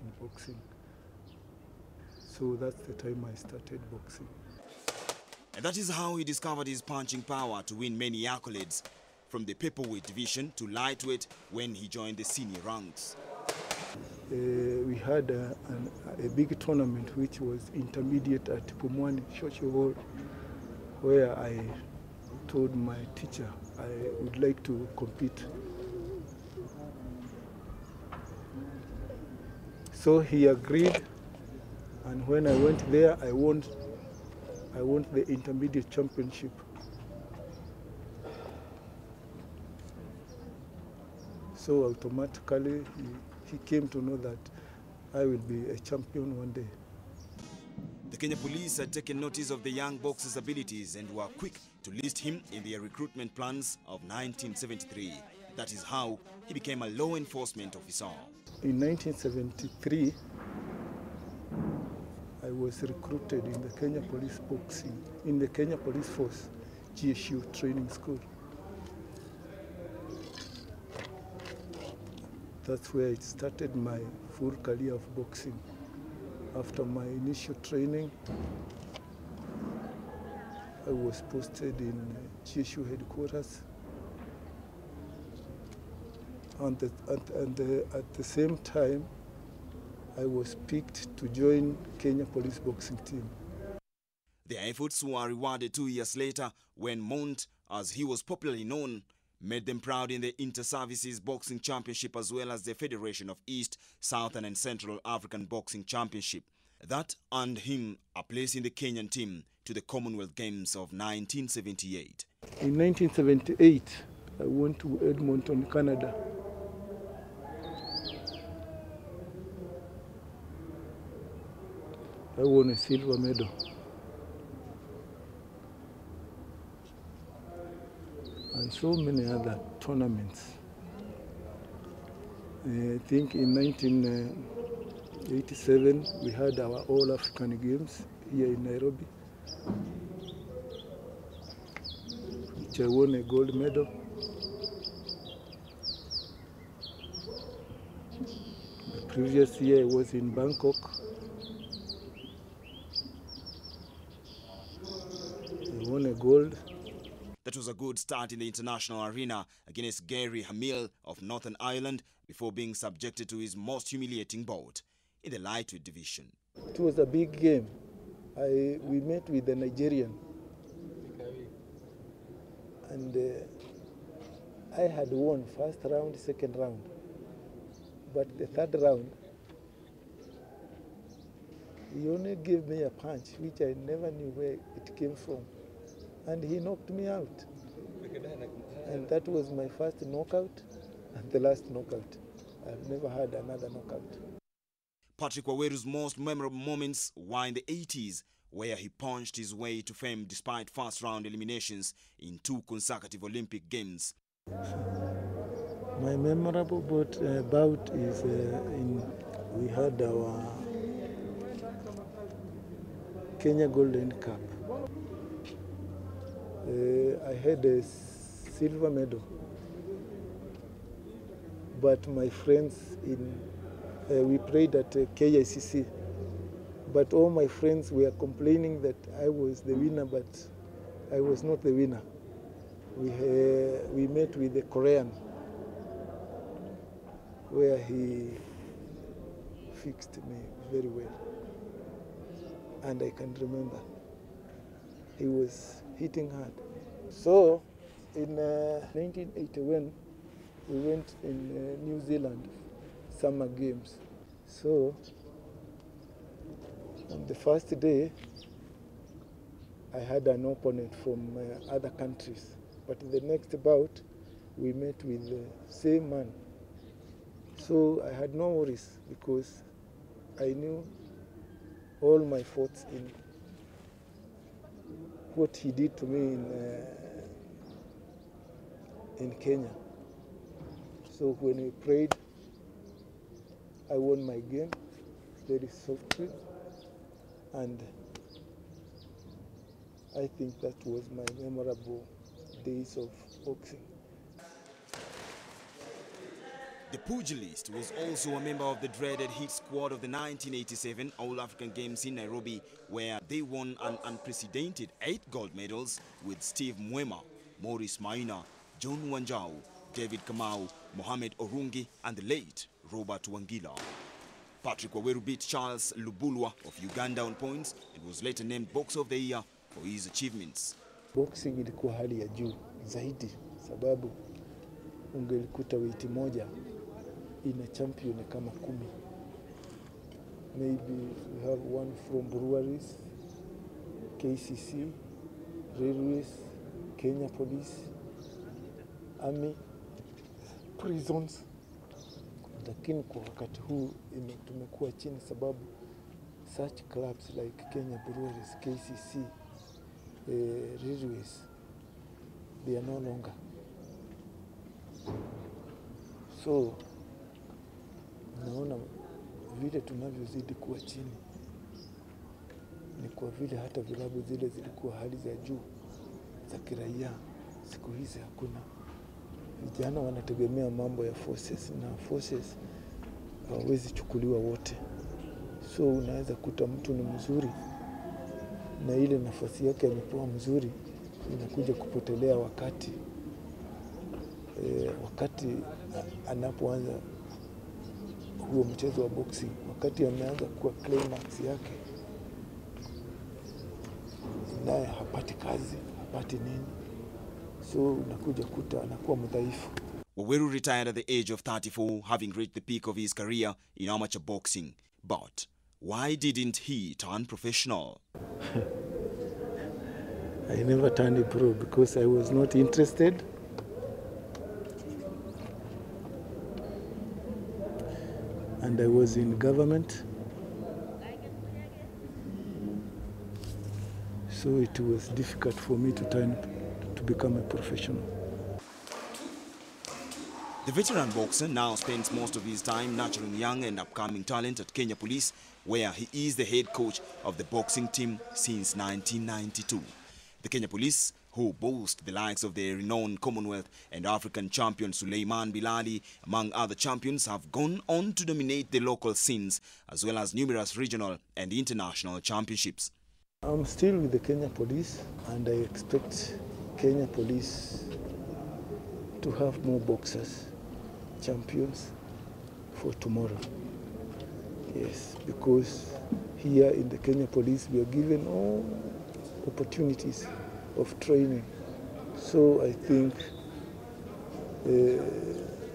in boxing. So that's the time I started boxing. And that is how he discovered his punching power to win many accolades, from the paperweight division to lightweight when he joined the senior ranks. We had a big tournament which was intermediate at Pumwani Social Hall, where I told my teacher I would like to compete. So he agreed, and when I went there, I won the intermediate championship. So automatically he came to know that I will be a champion one day. The Kenya police had taken notice of the young boxer's abilities and were quick to list him in their recruitment plans of 1973. That is how he became a law enforcement officer. In 1973, I was recruited in the Kenya Police Boxing, in the Kenya Police Force, GSU training school. That's where it started my full career of boxing. After my initial training, I was posted in GSU headquarters. And at the same time, I was picked to join Kenya Police Boxing team. Their efforts were rewarded 2 years later when Mount, as he was popularly known, made them proud in the Inter-Services Boxing Championship as well as the Federation of East, Southern and Central African Boxing Championship. That earned him a place in the Kenyan team to the Commonwealth Games of 1978. In 1978, I went to Edmonton, Canada. I won a silver medal. And so many other tournaments. I think in 1987 we had our All African Games here in Nairobi, which I won a gold medal. The previous year I was in Bangkok. I won a gold. That was a good start in the international arena against Gary Hamill of Northern Ireland before being subjected to his most humiliating bout in the lightweight division. It was a big game. We met with the Nigerian. And I had won first round, second round. But the third round, he only gave me a punch, which I never knew where it came from. And he knocked me out. And that was my first knockout and the last knockout. I've never had another knockout. Patrick Waweru's most memorable moments were in the 80s, where he punched his way to fame despite first-round eliminations in 2 consecutive Olympic Games. My memorable bout is we had our Kenya Golden Cup. I had a silver medal, but my friends we played at KICC, but all my friends were complaining that I was the winner, but I was not the winner. We met with the Korean, where he fixed me very well, and I can remember he was hitting hard. So in 1981, we went in New Zealand, Summer Games. So on the first day, I had an opponent from other countries. But in the next bout, we met with the same man. So I had no worries because I knew all my faults in what he did to me in Kenya. So when we prayed, I won my game very softly, and I think that was my memorable days of boxing. The pugilist was also a member of the dreaded hit squad of the 1987 All-African Games in Nairobi, where they won an unprecedented 8 gold medals with Steve Mwema, Maurice Maina, John Wanjau, David Kamau, Mohamed Orungi and the late Robert Wangila. Patrick Waweru beat Charles Lubulwa of Uganda on points and was later named Boxer of the Year for his achievements. Boxing ilikuwa hali ya juu zaidi sababu ungelikuta weight moja ina champion kama 10. Maybe we have one from breweries, KCC, railways, Kenya Police, Army, prisons. Lakini kwa wakati huu tumekuwa chini sababu such clubs like Kenya Breweries, KCC, railways, they are no longer. So naona vile tunavyozidi kuwa chini ni kwa vile hata vilabu zile zilikuwa hali za juu za kiraia, siku hizi hakuna. Vijana wanategemea mambo ya forces na forces hawezi chukuliwa wote. So unaweza kuta mtu ni mzuri na ile nafasi yake amepewa mzuri inakuja kupotelea wakati anapoanza huo mchezo wa boxing, wakati ameanza kuwa climax yake naye hapati kazi, hapati nini. So unakuja kuta anakuwa mdhaifu. Waweru retired at the age of 34, having reached the peak of his career in amateur boxing. But why didn't he turn professional? I never turned pro because I was not interested. And I was in government. So it was difficult for me to become a professional. The veteran boxer now spends most of his time nurturing young and upcoming talent at Kenya Police, where he is the head coach of the boxing team since 1992. The Kenya Police, who boast the likes of the renowned Commonwealth and African champion Suleiman Bilali, among other champions, have gone on to dominate the local scenes, as well as numerous regional and international championships. I'm still with the Kenya Police, and I expect Kenya Police to have more boxers, champions for tomorrow. Yes, because here in the Kenya Police we are given all opportunities of training. So I think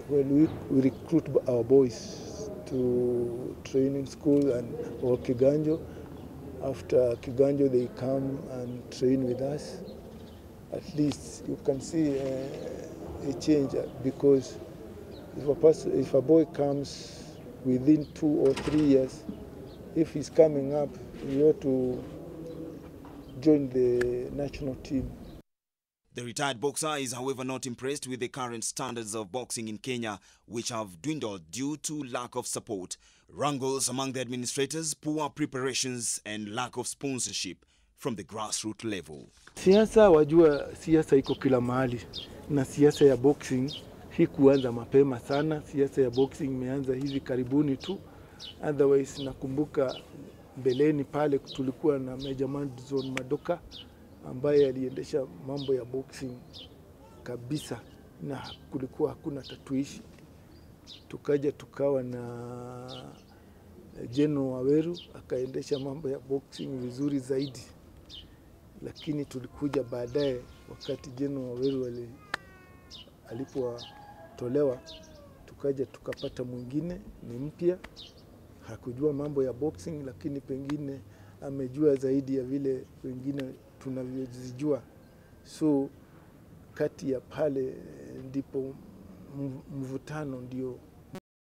when we recruit our boys to training school or Kiganjo, after Kiganjo they come and train with us, at least you can see a change, because if a boy comes within 2 or 3 years, if he's coming up, he ought to join the national team. The retired boxer is, however, not impressed with the current standards of boxing in Kenya, which have dwindled due to lack of support, wrangles among the administrators, poor preparations and lack of sponsorship from the grassroots level. Siasa, wajua siasa iko kila mahali, na siasa ya boxing hii kuanza mapema sana. Siasa ya boxing imeanza hivi karibuni tu. Otherwise nakumbuka mbeleni pale tulikuwa na Major Madison Madoka ambaye aliendesha mambo ya boxing kabisa, na kulikuwa hakuna tatuishi. Tukaja tukawa na General Waweru akaendesha mambo ya boxing vizuri zaidi. Lakini tulikuja baadaye wakati General Waweru alipotolewa, tukaja tukapata mwingine ni mpya, hakujua mambo ya boxing, lakini pengine amejua zaidi ya vile wengine tunavyojijua. So kati ya pale ndipo mvutano ndio